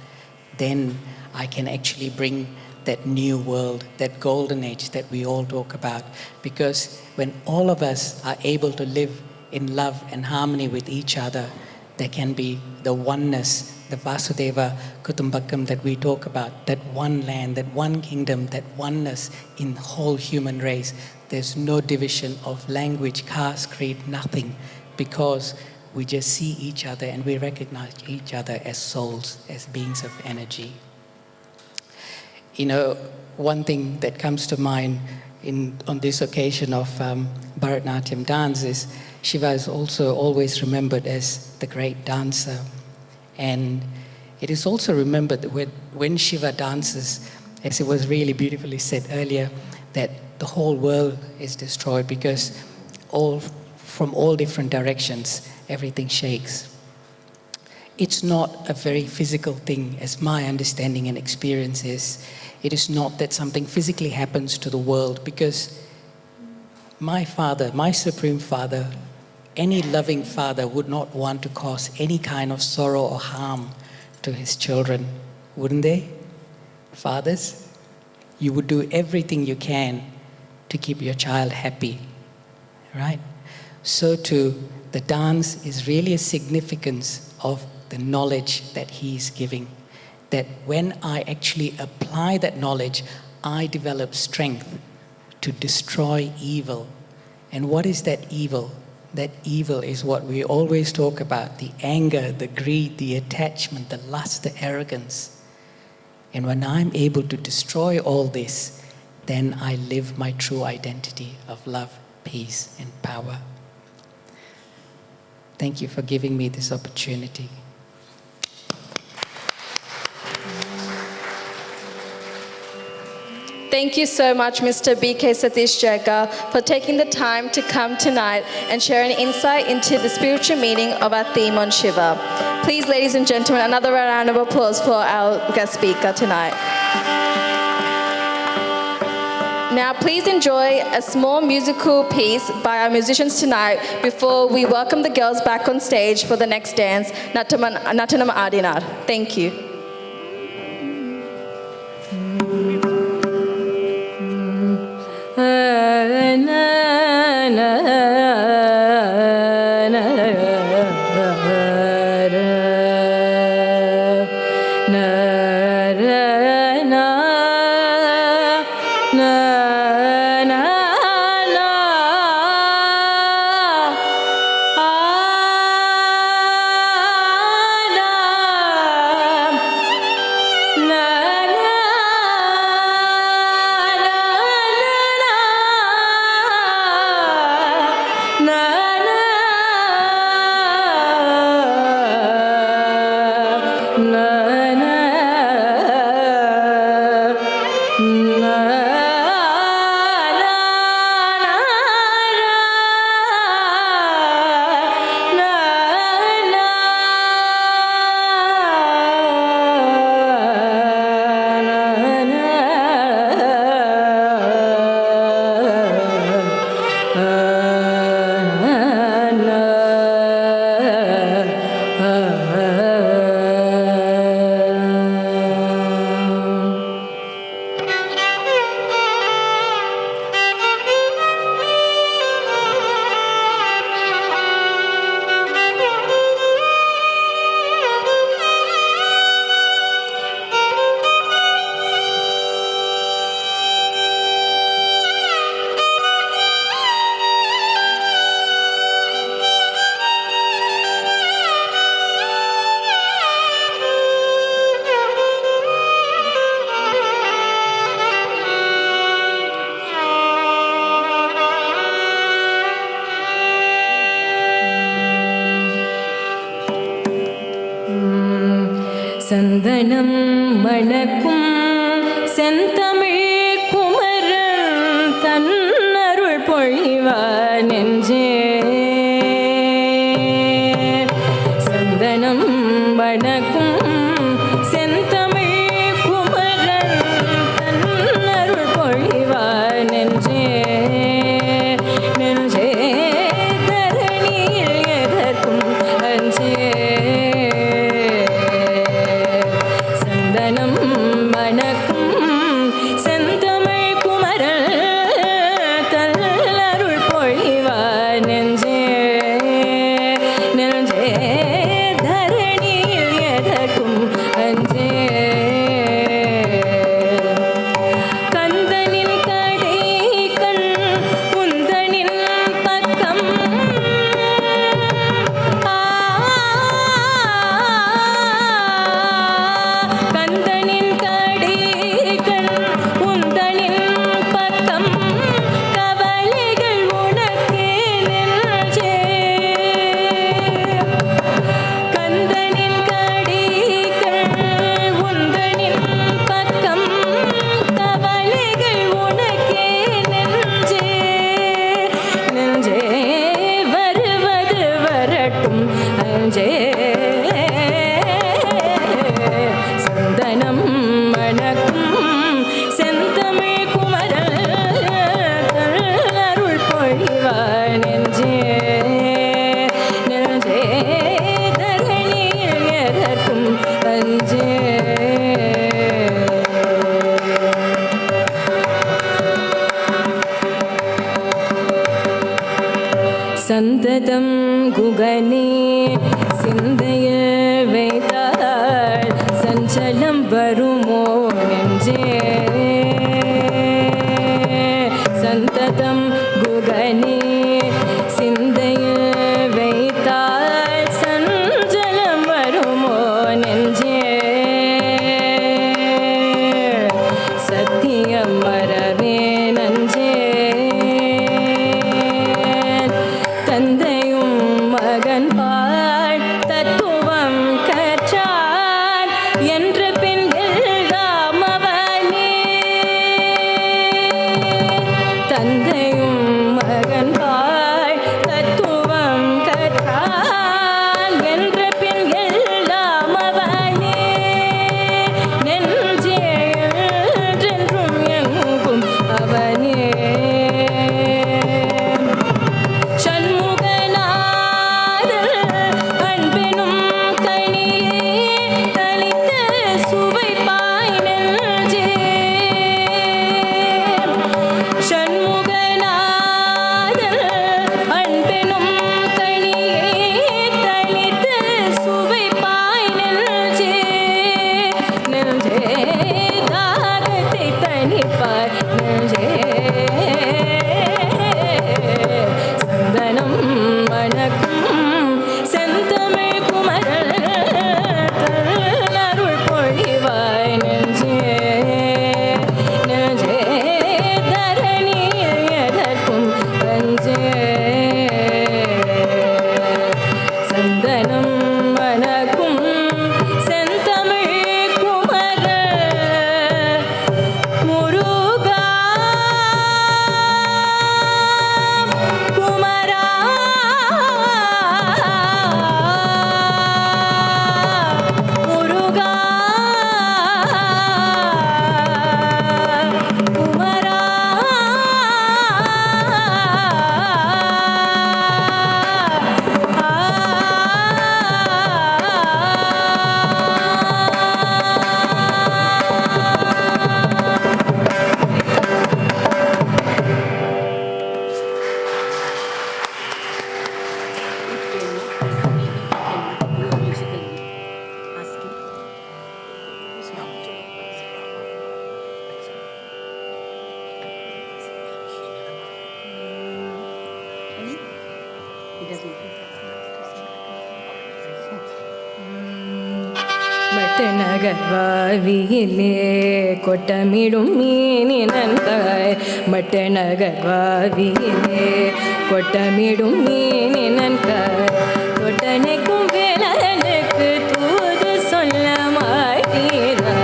then I can actually bring that new world, that golden age that we all talk about. Because when all of us are able to live in love and harmony with each other, there can be the oneness, the Vasudeva Kutumbakam that we talk about, that one land, that one kingdom, that oneness in the whole human race. There's no division of language, caste, creed, nothing, because we just see each other and we recognize each other as souls, as beings of energy. You know, one thing that comes to mind on this occasion of Bharatanatyam dance is Shiva is also always remembered as the great dancer. And it is also remembered that when Shiva dances, as it was really beautifully said earlier, that the whole world is destroyed because from all different directions, everything shakes. It's not a very physical thing, as my understanding and experience is. It is not that something physically happens to the world, because my Father, my Supreme Father, any loving father would not want to cause any kind of sorrow or harm to his children, wouldn't they? Fathers, you would do everything you can to keep your child happy, right? So too, the dance is really a significance of the knowledge that he is giving. That when I actually apply that knowledge, I develop strength to destroy evil. And what is that evil? That evil is what we always talk about, the anger, the greed, the attachment, the lust, the arrogance. And when I'm able to destroy all this, then I live my true identity of love, peace, and power. Thank you for giving me this opportunity. Thank you so much, Mr. B.K. Satish Jaika, for taking the time to come tonight and share an insight into the spiritual meaning of our theme on Shiva. Please, ladies and gentlemen, another round of applause for our guest speaker tonight. Now, please enjoy a small musical piece by our musicians tonight before we welcome the girls back on stage for the next dance, Natanam Adinar. Thank you. சந்தனம் மணக்கும் செந்தமிழ் குமரன் தன்னருள் பொழிவ சந்ததம் குகனே சிந்தையில் வைத்தாள் சஞ்சலம் வருமோ நெஞ்சே சந்ததம் குகனே சிந்தையில் வைத்தாள் சஞ்சலம் வருமோ நெஞ்சே சத்தியம் மறவே நஞ்சே தந்தையும் மகன் பால் தத்துவம் கற்றான் என்ற பின் எல்லாம் அவனே தந்தையும் மகன் பால் தத்துவம் கற்றான் என்ற பின் எல்லாம் அவனே நெஞ்சே என்றென்றும் எங்கும் அவனே மட்டநகர்வாவியிலே கொட்டமிடும் மீனினந்தாய் மட்டநகர்வாவியிலே கொட்டமிடும் மீனினந்தாய் கொட்டனைக்கும் வேலனுக்கு தூது சொல்ல மாட்டீரா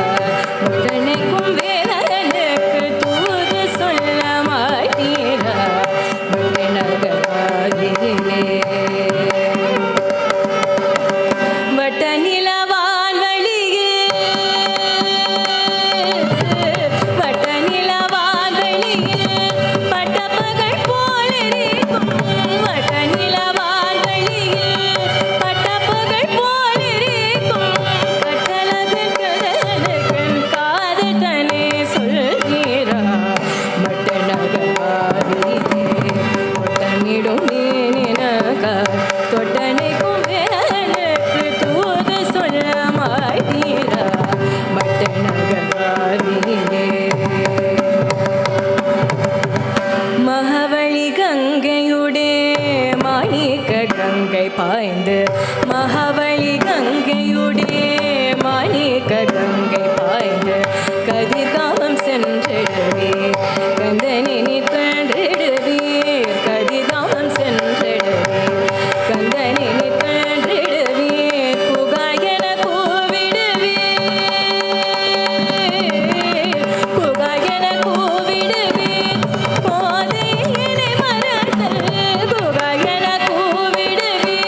கொட்டனைக்கும் வேலனுக்கு தூது சொல்ல மாட்டீரா மட்டநகர்வாவியிலே பாய்ந்து மகாவழி கங்கையுடே மாணிக்க கங்கை பாய்ந்து கதிர்காமம் சென்றிடுவே கந்தனினி தண்டிடுவே கதிர்காமம் சென்றிடுவே கந்தனினி தண்டிடுவே குகாயன கூவிடுவே குகாயன கூவிடுவே போதே என்னை மறந்தல் குகாயன கூவிடுவே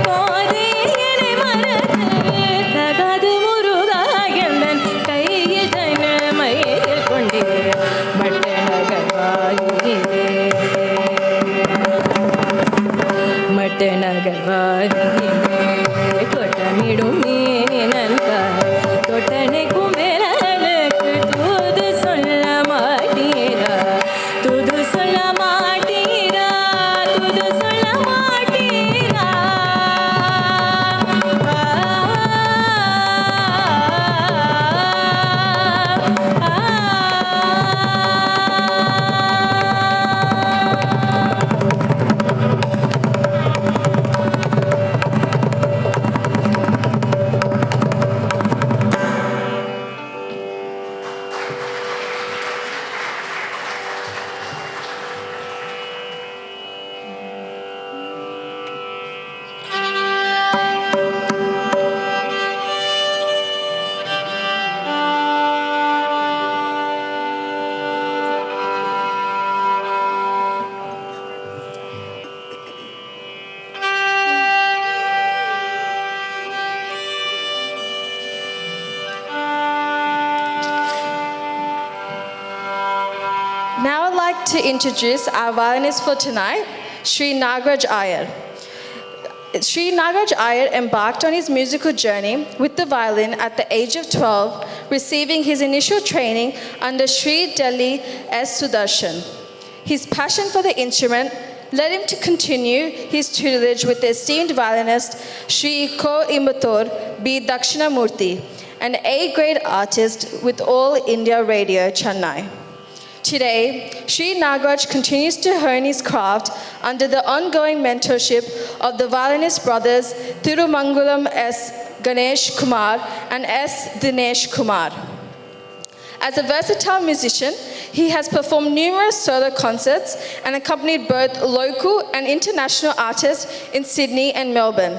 போதே என்னை மறந்தல் தகாது முருகாயந்தன் கையில் தனமையில் கொண்டே மட்டநகர் Now I'd like to introduce our violinist for tonight, Sri Nagaraj Iyer. Sri Nagaraj Iyer embarked on his musical journey with the violin at the age of 12, receiving his initial training under Sri Delhi S. Sudarshan. His passion for the instrument led him to continue his tutelage with the esteemed violinist Sri Coimbatore B. Dakshinamurthy, an A-grade artist with All India Radio, Chennai. Today, Sri Nagaraj continues to hone his craft under the ongoing mentorship of the violinist brothers Thirumangalam S. Ganesh Kumar and S. Dinesh Kumar. As a versatile musician, he has performed numerous solo concerts and accompanied both local and international artists in Sydney and Melbourne.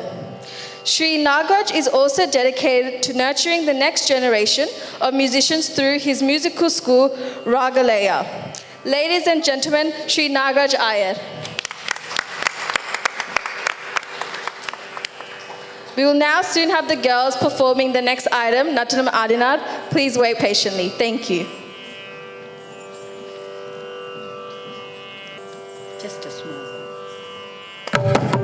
Sri Nagaraj is also dedicated to nurturing the next generation of musicians through his musical school, Ragalaya. Ladies and gentlemen, Sri Nagaraj Iyer. We will now soon have the girls performing the next item, Nattanam Adinar. Please wait patiently. Thank you. Just a small one.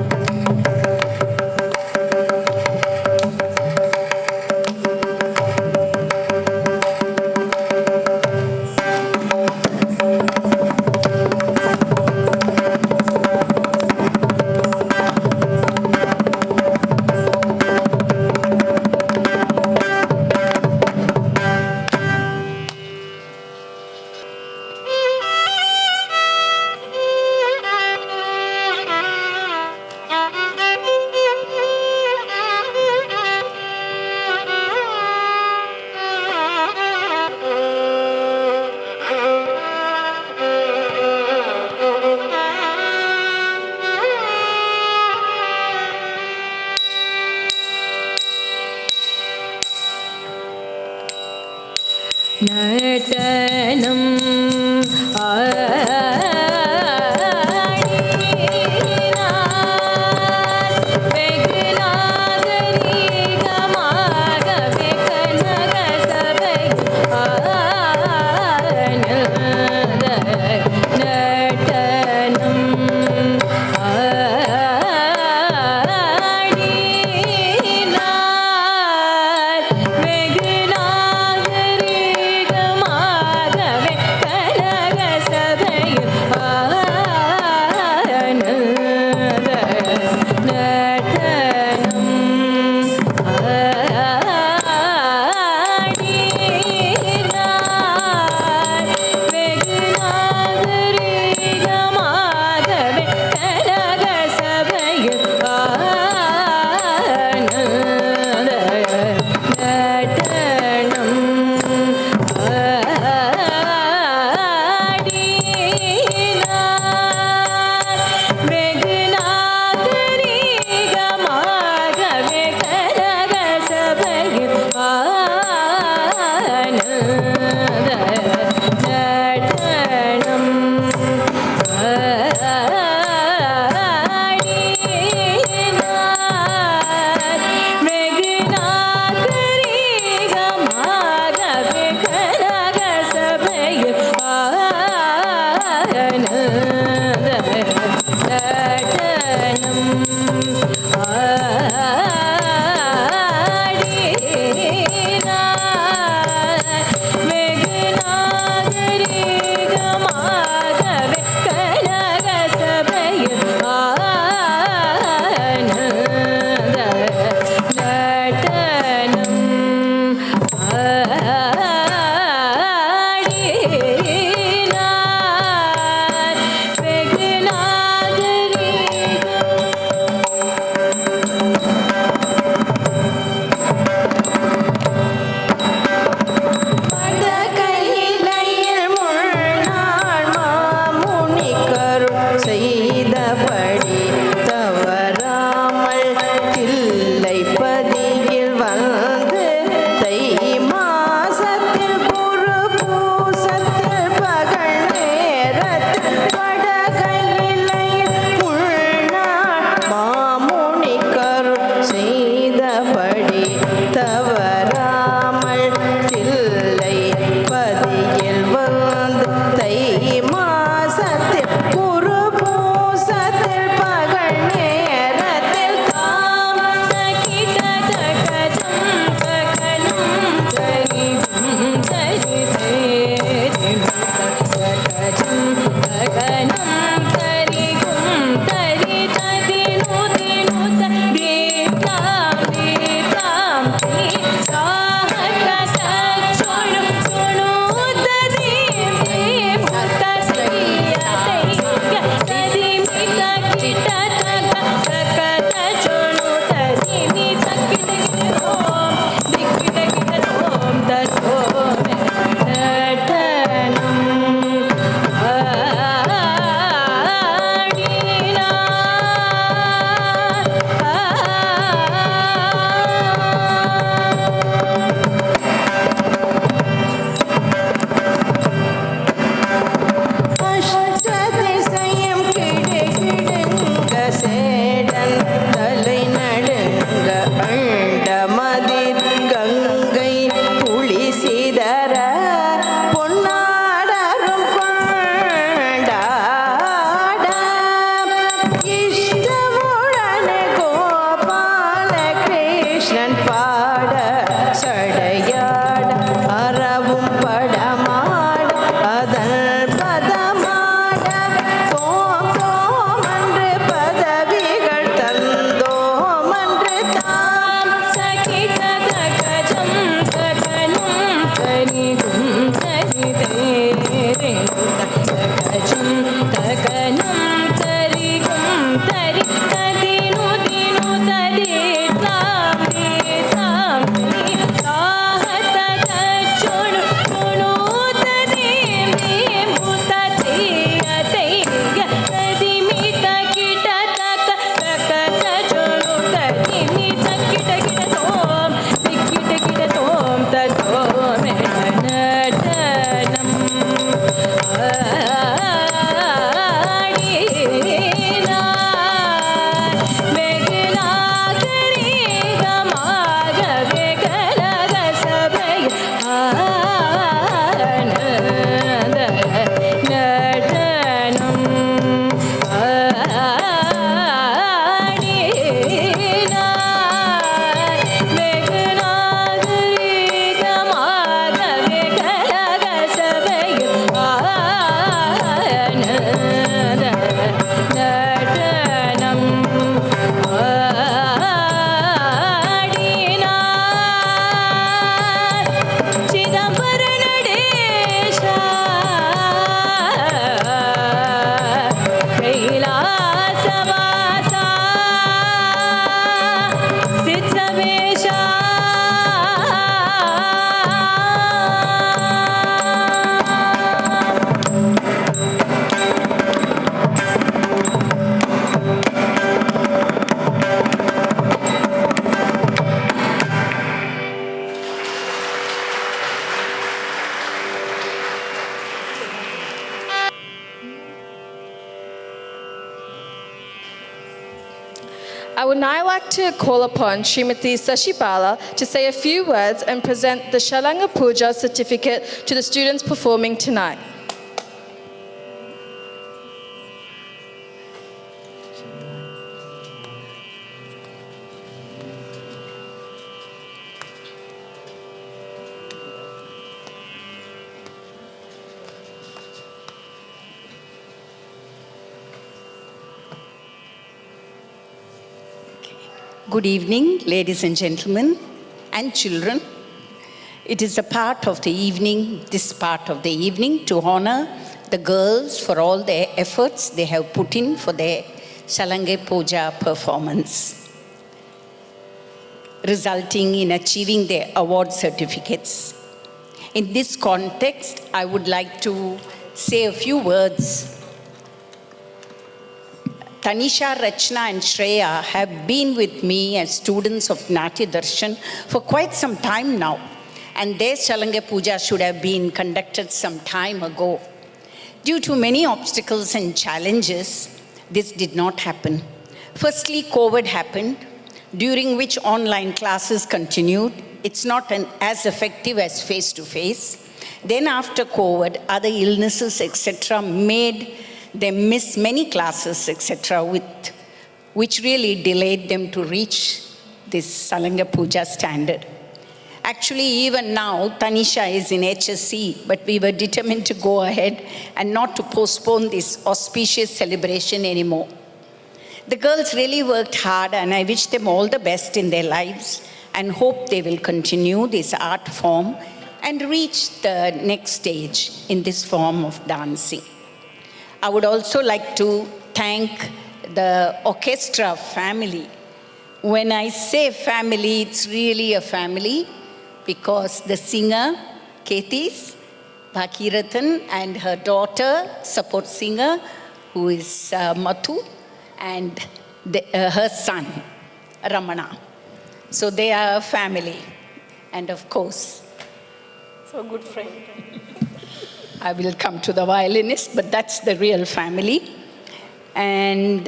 I would now like to call upon Srimati Sashi Bala to say a few words and present the Salangai Pooja certificate to the students performing tonight. Good evening, ladies and gentlemen, and children. It is a part of the evening, this part of the evening, to honor the girls for all their efforts they have put in for their Salangai Pooja performance, resulting in achieving their award certificates. In this context, I would like to say a few words. Tanisha, Rachna and Shreya have been with me as students of Natyadarshan for quite some time now, and their Salangai Pooja should have been conducted some time ago. Due to many obstacles and challenges, this did not happen. Firstly, COVID happened, during which online classes continued. It's not as effective as face-to-face. Then after COVID, other illnesses, etc., made them miss many classes, etc., which really delayed them to reach this Salangai Pooja standard. Actually, even now, Tanisha is in HSC, but we were determined to go ahead and not to postpone this auspicious celebration anymore. The girls really worked hard, and I wish them all the best in their lives and hope they will continue this art form and reach the next stage in this form of dancing. I would also like to thank the orchestra family. When I say family, it's really a family, because the singer, Ketis Bhakirathan, and her daughter, support singer, who is Mathu, and her son, Ramana. So they are a family. And of course, so good friend. I will come to the violinist, but that's the real family. And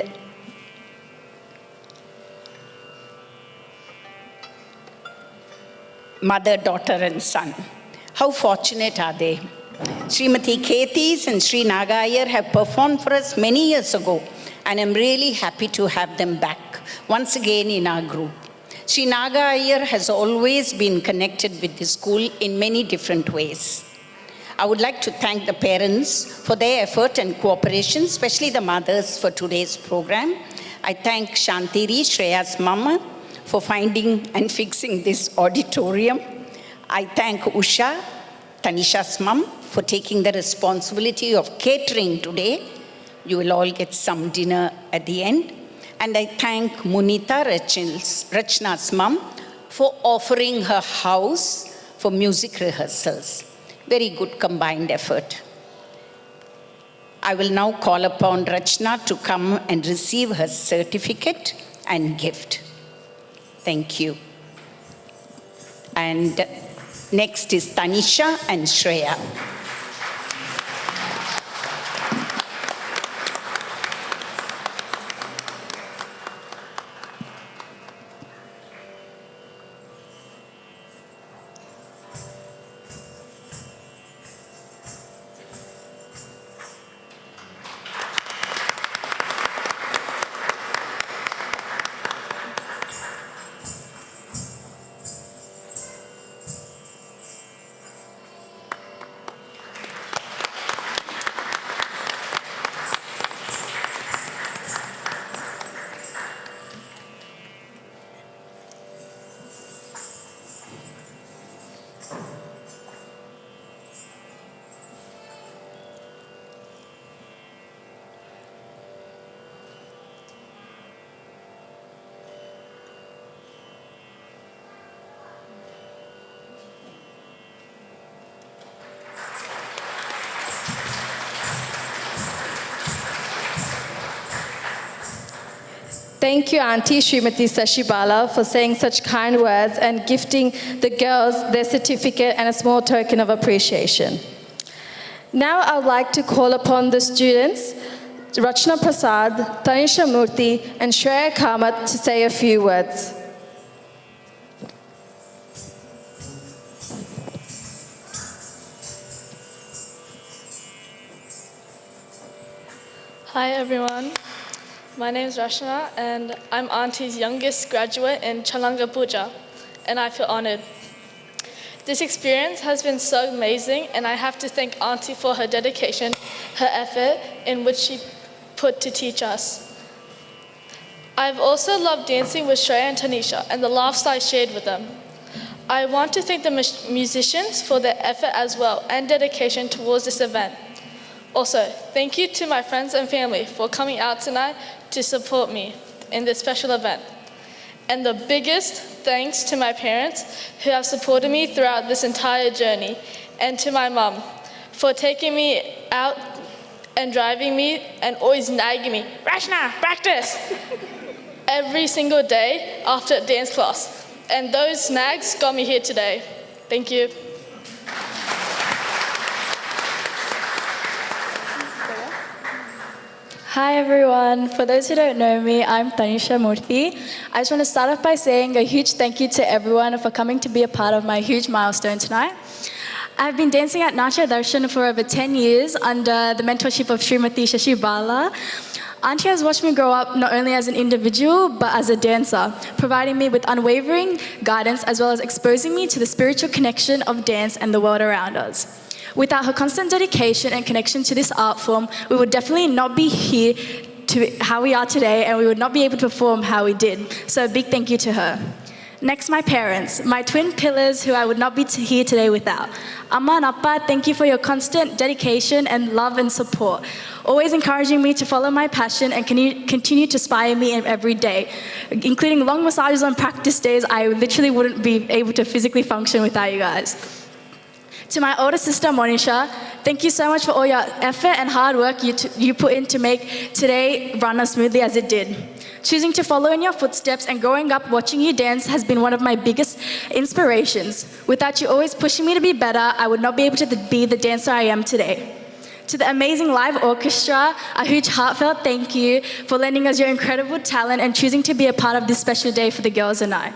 mother, daughter, and son. How fortunate are they? Srimati Ketis and Sri Nagayar have performed for us many years ago, and I'm really happy to have them back once again in our group. Sri Nagayar has always been connected with the school in many different ways. I would like to thank the parents for their effort and cooperation, especially the mothers for today's program. I thank Shantiri, Shreya's mama, for finding and fixing this auditorium. I thank Usha, Tanisha's mom, for taking the responsibility of catering today. You will all get some dinner at the end. And I thank Munita, Rachna's mom, for offering her house for music rehearsals. Very good combined effort. I will now call upon Rachna to come and receive her certificate and gift. Thank you. And next is Tanisha and Shreya. Thank you, Auntie Srimati Sashi Bala, for saying such kind words and gifting the girls their certificate and a small token of appreciation. Now I would like to call upon the students, Racha Prasad, Tanisha Murthy, and Shreya Kamath to say a few words. Hi everyone, my name is Rashna and I'm Auntie's youngest graduate in Salangai Pooja and I feel honored. This experience has been so amazing and I have to thank Auntie for her dedication, her effort in which she put to teach us. I've also loved dancing with Shreya and Tanisha and the laughs I shared with them. I want to thank the musicians for their effort as well and dedication towards this event. Also, thank you to my friends and family for coming out tonight to support me in this special event. And the biggest thanks to my parents who have supported me throughout this entire journey, and to my mum for taking me out and driving me and always nagging me, Rashna, practice! every single day after dance class. And those nags got me here today. Thank you. Hi everyone, for those who don't know me, I'm Tanisha Murthy. I just want to start off by saying a huge thank you to everyone for coming to be a part of my huge milestone tonight. I've been dancing at Natyadarshan for over 10 years under the mentorship of Srimati Shashi Bala. Auntie has watched me grow up not only as an individual but as a dancer, providing me with unwavering guidance as well as exposing me to the spiritual connection of dance and the world around us. Without her constant dedication and connection to this art form, we would definitely not be here to how we are today, and we would not be able to perform how we did. So a big thank you to her. Next, my parents, my twin pillars who I would not be here today without. Amma and Appa, thank you for your constant dedication and love and support, always encouraging me to follow my passion and continue to inspire me every day, including long massages on practice days. I literally wouldn't be able to physically function without you guys. To my older sister, Monisha, thank you so much for all your effort and hard work you put in to make today run as smoothly as it did. Choosing to follow in your footsteps and growing up watching you dance has been one of my biggest inspirations. Without you always pushing me to be better, I would not be able to be the dancer I am today. To the amazing live orchestra, a huge heartfelt thank you for lending us your incredible talent and choosing to be a part of this special day for the girls and I.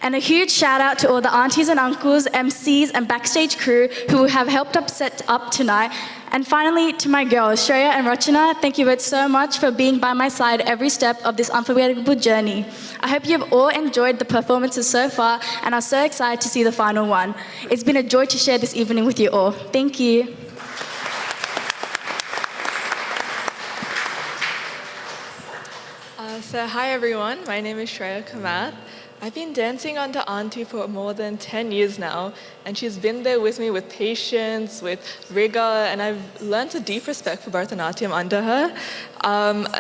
And a huge shout out to all the aunties and uncles, MCs and backstage crew who have helped us set up tonight. And finally, to my girls, Shreya and Rachana, thank you both so much for being by my side every step of this unforgettable journey. I hope you have all enjoyed the performances so far and are so excited to see the final one. It's been a joy to share this evening with you all. Thank you. Hi everyone, my name is Shreya Kamath. I've been dancing under Auntie for more than 10 years now, and she's been there with me with patience, with rigor, and I've learned a deep respect for Bharatanatyam under her.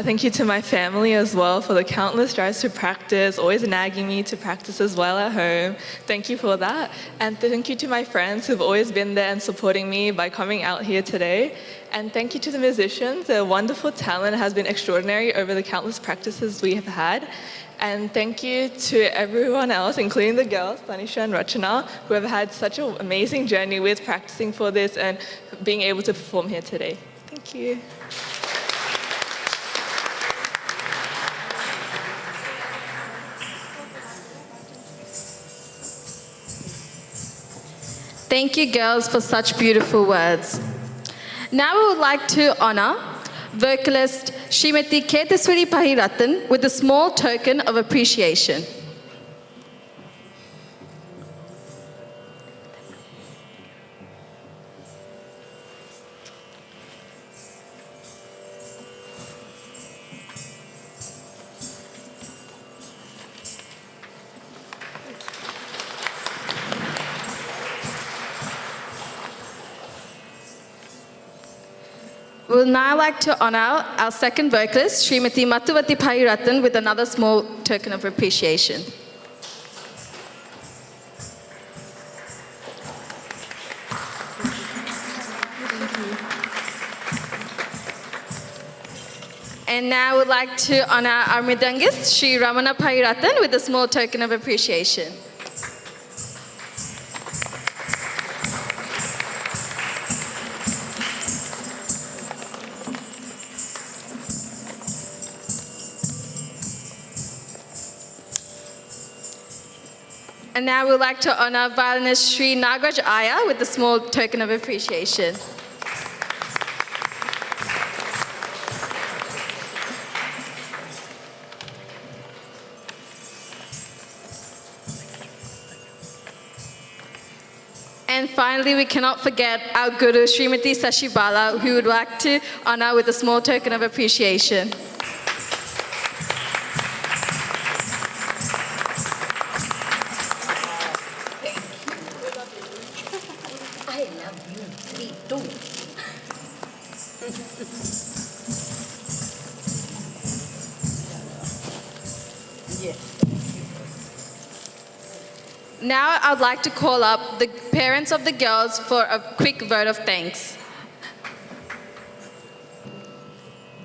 Thank you to my family as well for the countless drives to practice, always nagging me to practice as well at home. Thank you for that. And thank you to my friends who've always been there and supporting me by coming out here today. And thank you to the musicians. Their wonderful talent has been extraordinary over the countless practices we have had. And thank you to everyone else, including the girls, Tanisha and Rachana, who have had such an amazing journey with practicing for this and being able to perform here today. Thank you. Thank you, girls, for such beautiful words. Now we would like to honor vocalist Srimati Keteswari Pahiratan with a small token of appreciation. We would now like to honor our second vocalist, Srimati Mathuvati Pahiratan, with another small token of appreciation. And now I would like to honor our Mridangist, Sri Ramana Pairathan, with a small token of appreciation. And now we would like to honor violinist Sri Nagraj Iyer with a small token of appreciation. And finally, we cannot forget our Guru, Srimati Sashi Bala, who would like to honor with a small token of appreciation. I love you, me too. Yes. Now I'd like to call up the parents of the girls for a quick vote of thanks.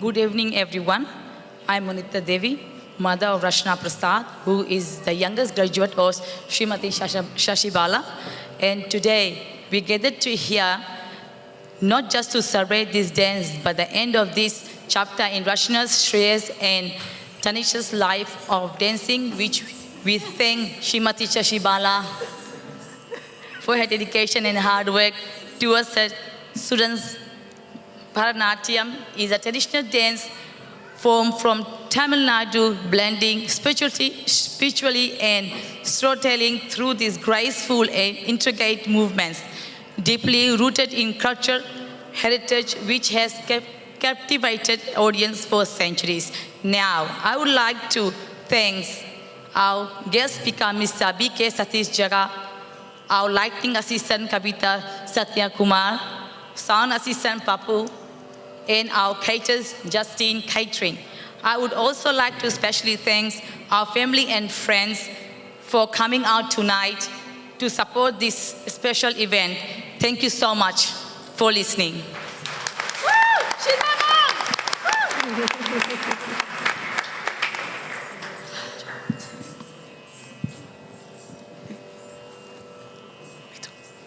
Good evening, everyone. I'm Munita Devi, mother of Racha Prasad, who is the youngest graduate of Srimati Shashi Bala. And today, we gathered to here not just to celebrate this dance, but the end of this chapter in Rachna's, Shreya's, and Tanisha's life of dancing, which we thank Srimati Shashi Bala for her dedication and hard work towards her students. Bharatanatyam is a traditional dance form from Tamil Nadu, blending spiritually and storytelling through these graceful and intricate movements, deeply rooted in culture heritage, which has captivated audience for centuries. Now, I would like to thank our guest speaker, Mr. B.K. Satish Jaga, our lighting assistant, Kavita Satya Kumar, sound assistant, Papu, and our caterers, Justine Catering. I would also like to especially thank our family and friends for coming out tonight to support this special event. Thank you so much for listening.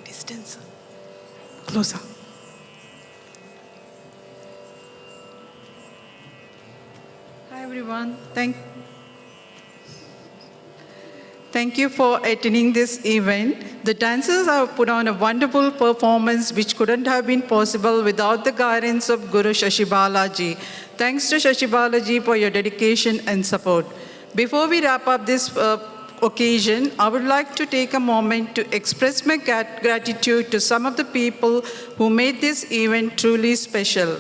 Distance. Closer. Hi everyone. Thank you for attending this event. The dancers have put on a wonderful performance which couldn't have been possible without the guidance of Guru Shashi Balaji. Thanks to Shashi Balaji for your dedication and support. Before we wrap up this occasion, I would like to take a moment to express my gratitude to some of the people who made this event truly special.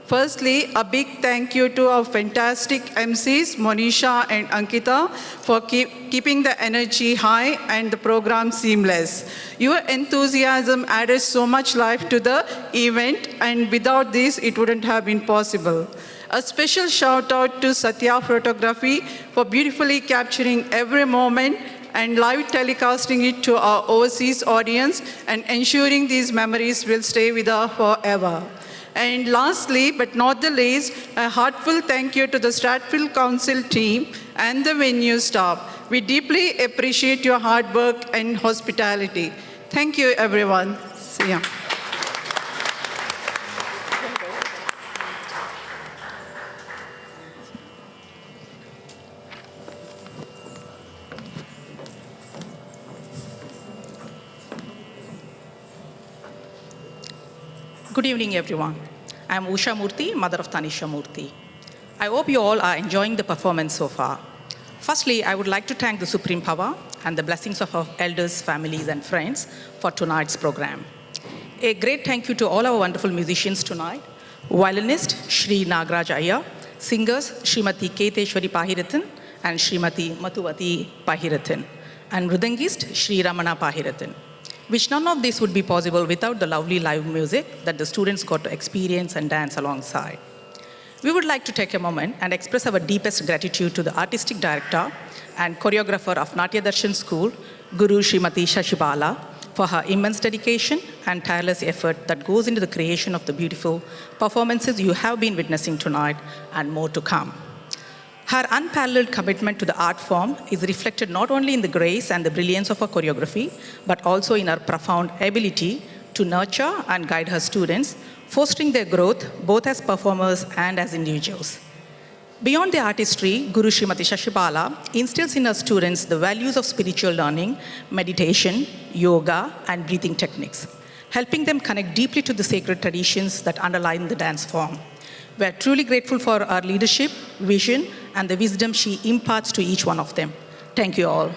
Firstly, a big thank you to our fantastic MCs, Monisha and Ankita, for keeping the energy high and the program seamless. Your enthusiasm added so much life to the event, and without this, it wouldn't have been possible. A special shout out to Satya Photography for beautifully capturing every moment and live telecasting it to our overseas audience and ensuring these memories will stay with us forever. And lastly, but not the least, a heartfelt thank you to the Strathfield Council team and the venue staff. We deeply appreciate your hard work and hospitality. Thank you, everyone. See ya. Good evening, everyone. I am Usha Murthy, mother of Tanisha Murthy. I hope you all are enjoying the performance so far. Firstly, I would like to thank the Supreme Power and the blessings of our elders, families, and friends for tonight's program. A great thank you to all our wonderful musicians tonight. Violinist Shri Nagraj Iyer, singers Srimati Keteshwari Pahirathan and Srimati Mathuvati Pahirathan, and Mridangist Shri Ramana Pahirathan. Which none of this would be possible without the lovely live music that the students got to experience and dance alongside. We would like to take a moment and express our deepest gratitude to the artistic director and choreographer of Natyadarshan School, Guru Srimati Shashi Bala, for her immense dedication and tireless effort that goes into the creation of the beautiful performances you have been witnessing tonight and more to come. Her unparalleled commitment to the art form is reflected not only in the grace and the brilliance of her choreography, but also in her profound ability to nurture and guide her students, fostering their growth both as performers and as individuals. Beyond the artistry, Guru Srimati Shashi Bala instills in her students the values of spiritual learning, meditation, yoga, and breathing techniques, helping them connect deeply to the sacred traditions that underlie the dance form. We are truly grateful for her leadership, vision, and the wisdom she imparts to each one of them. Thank you all.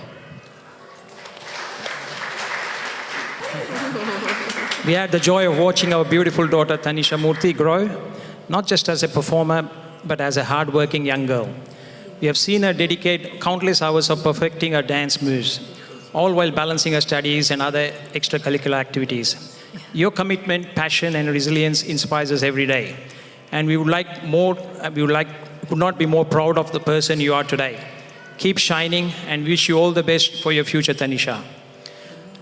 We had the joy of watching our beautiful daughter Tanisha Murthy grow, not just as a performer, but as a hard-working young girl. We have seen her dedicate countless hours of perfecting her dance moves, all while balancing her studies and other extracurricular activities. Your commitment, passion, and resilience inspires us every day. And we would could not be more proud of the person you are today. Keep shining and wish you all the best for your future, Tanisha.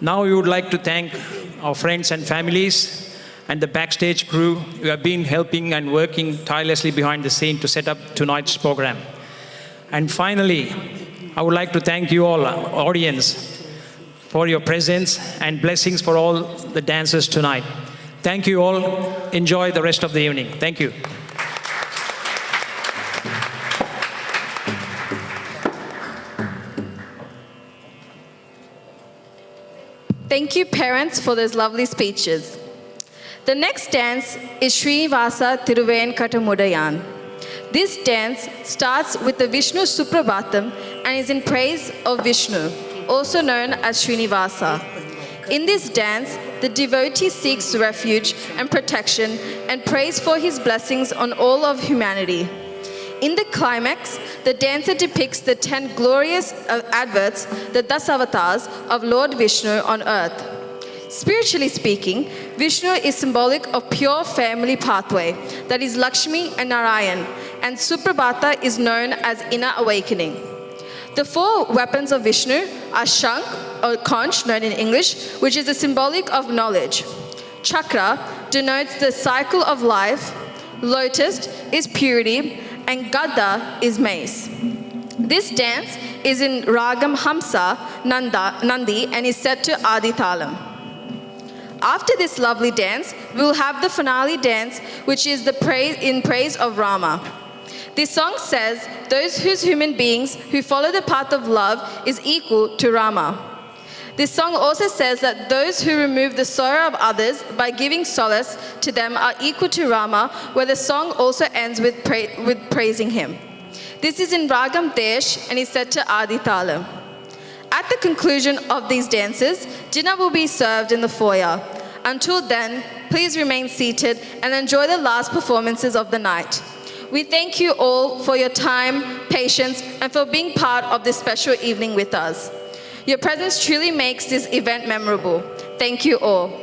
Now we would like to thank our friends and families and the backstage crew who have been helping and working tirelessly behind the scene to set up tonight's program. And finally, I would like to thank you all, audience, for your presence and blessings for all the dancers tonight. Thank you all. Enjoy the rest of the evening. Thank you. Thank you, parents, for those lovely speeches. The next dance is Srinivasa Thiruvenkatamudayan. This dance starts with the Vishnu Suprabhatam and is in praise of Vishnu, also known as Srinivasa. In this dance, the devotee seeks refuge and protection and prays for his blessings on all of humanity. In the climax, the dancer depicts the 10 glorious adverts, the Dasavatars of Lord Vishnu on earth. Spiritually speaking, Vishnu is symbolic of pure family pathway, that is Lakshmi and Narayan, and Suprabhata is known as inner awakening. The 4 weapons of Vishnu are Shank, or conch, known in English, which is the symbolic of knowledge. Chakra denotes the cycle of life. Lotus is purity, and Gada is mace. This dance is in Ragam Hamsa Nandi and is set to Aditalam. After this lovely dance, we will have the finale dance, which is in praise of Rama. This song says, those whose human beings who follow the path of love is equal to Rama. This song also says that those who remove the sorrow of others by giving solace to them are equal to Rama, where the song also ends with praising him. This is in Ragam Desh and is set to Aditalam. At the conclusion of these dances, dinner will be served in the foyer. Until then, please remain seated and enjoy the last performances of the night. We thank you all for your time, patience, and for being part of this special evening with us. Your presence truly makes this event memorable. Thank you all.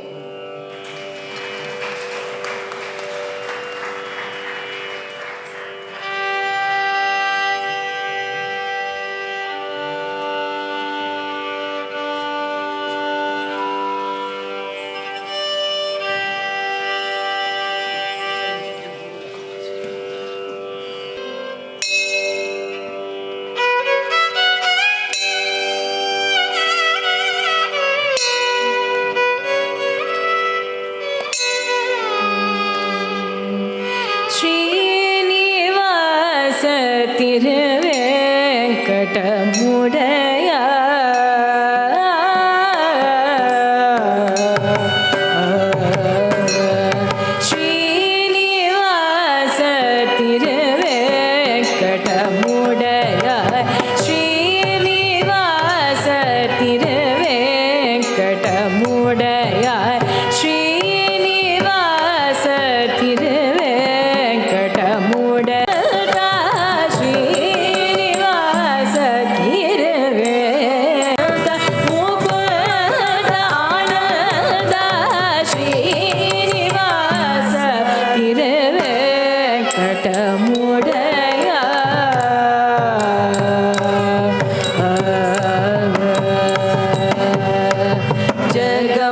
Jagam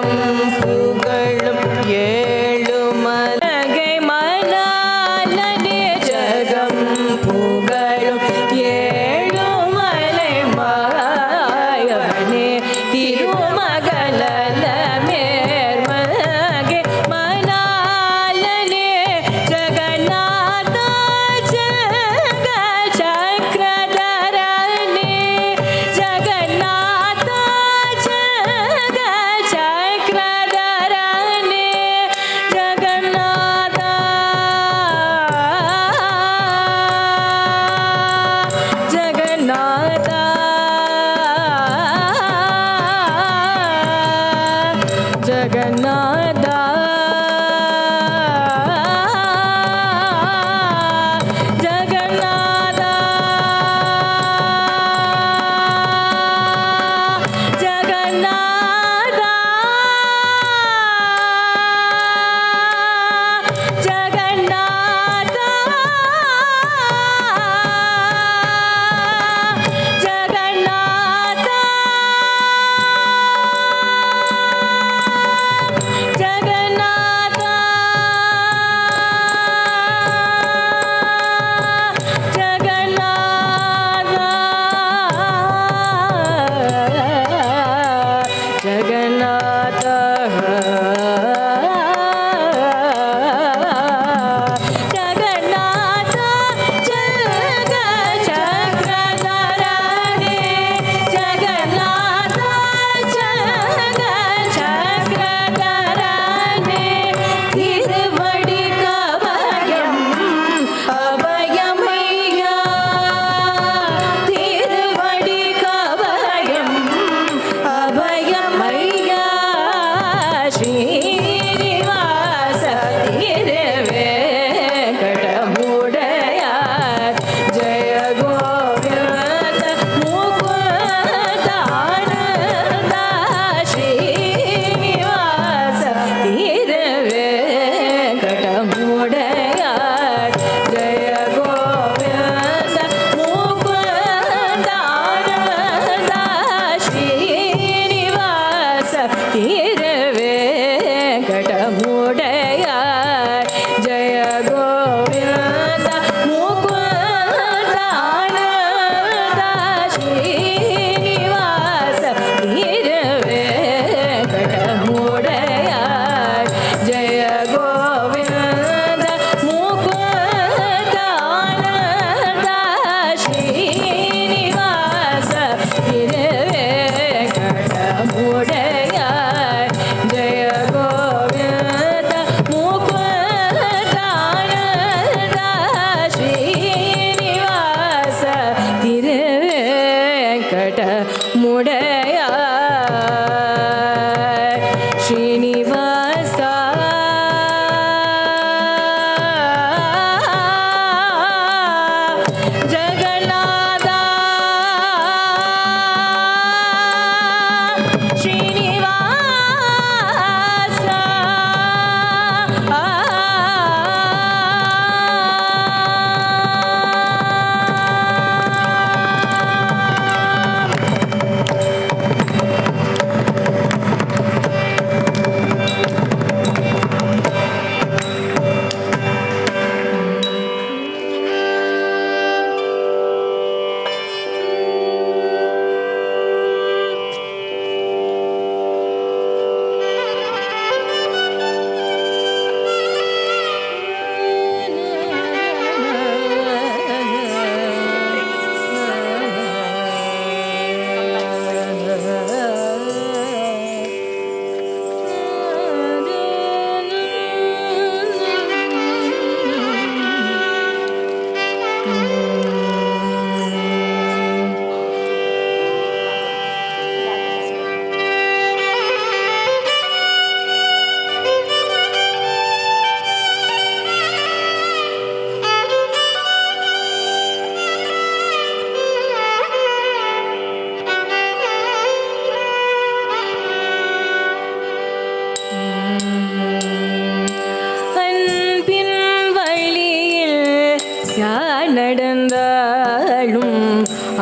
யார் நடந்தாலும்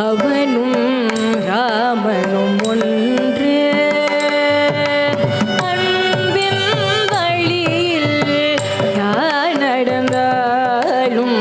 அவனும் ராமனும் ஒன்று அன்பின் வழியில் யார் நடந்தாலும்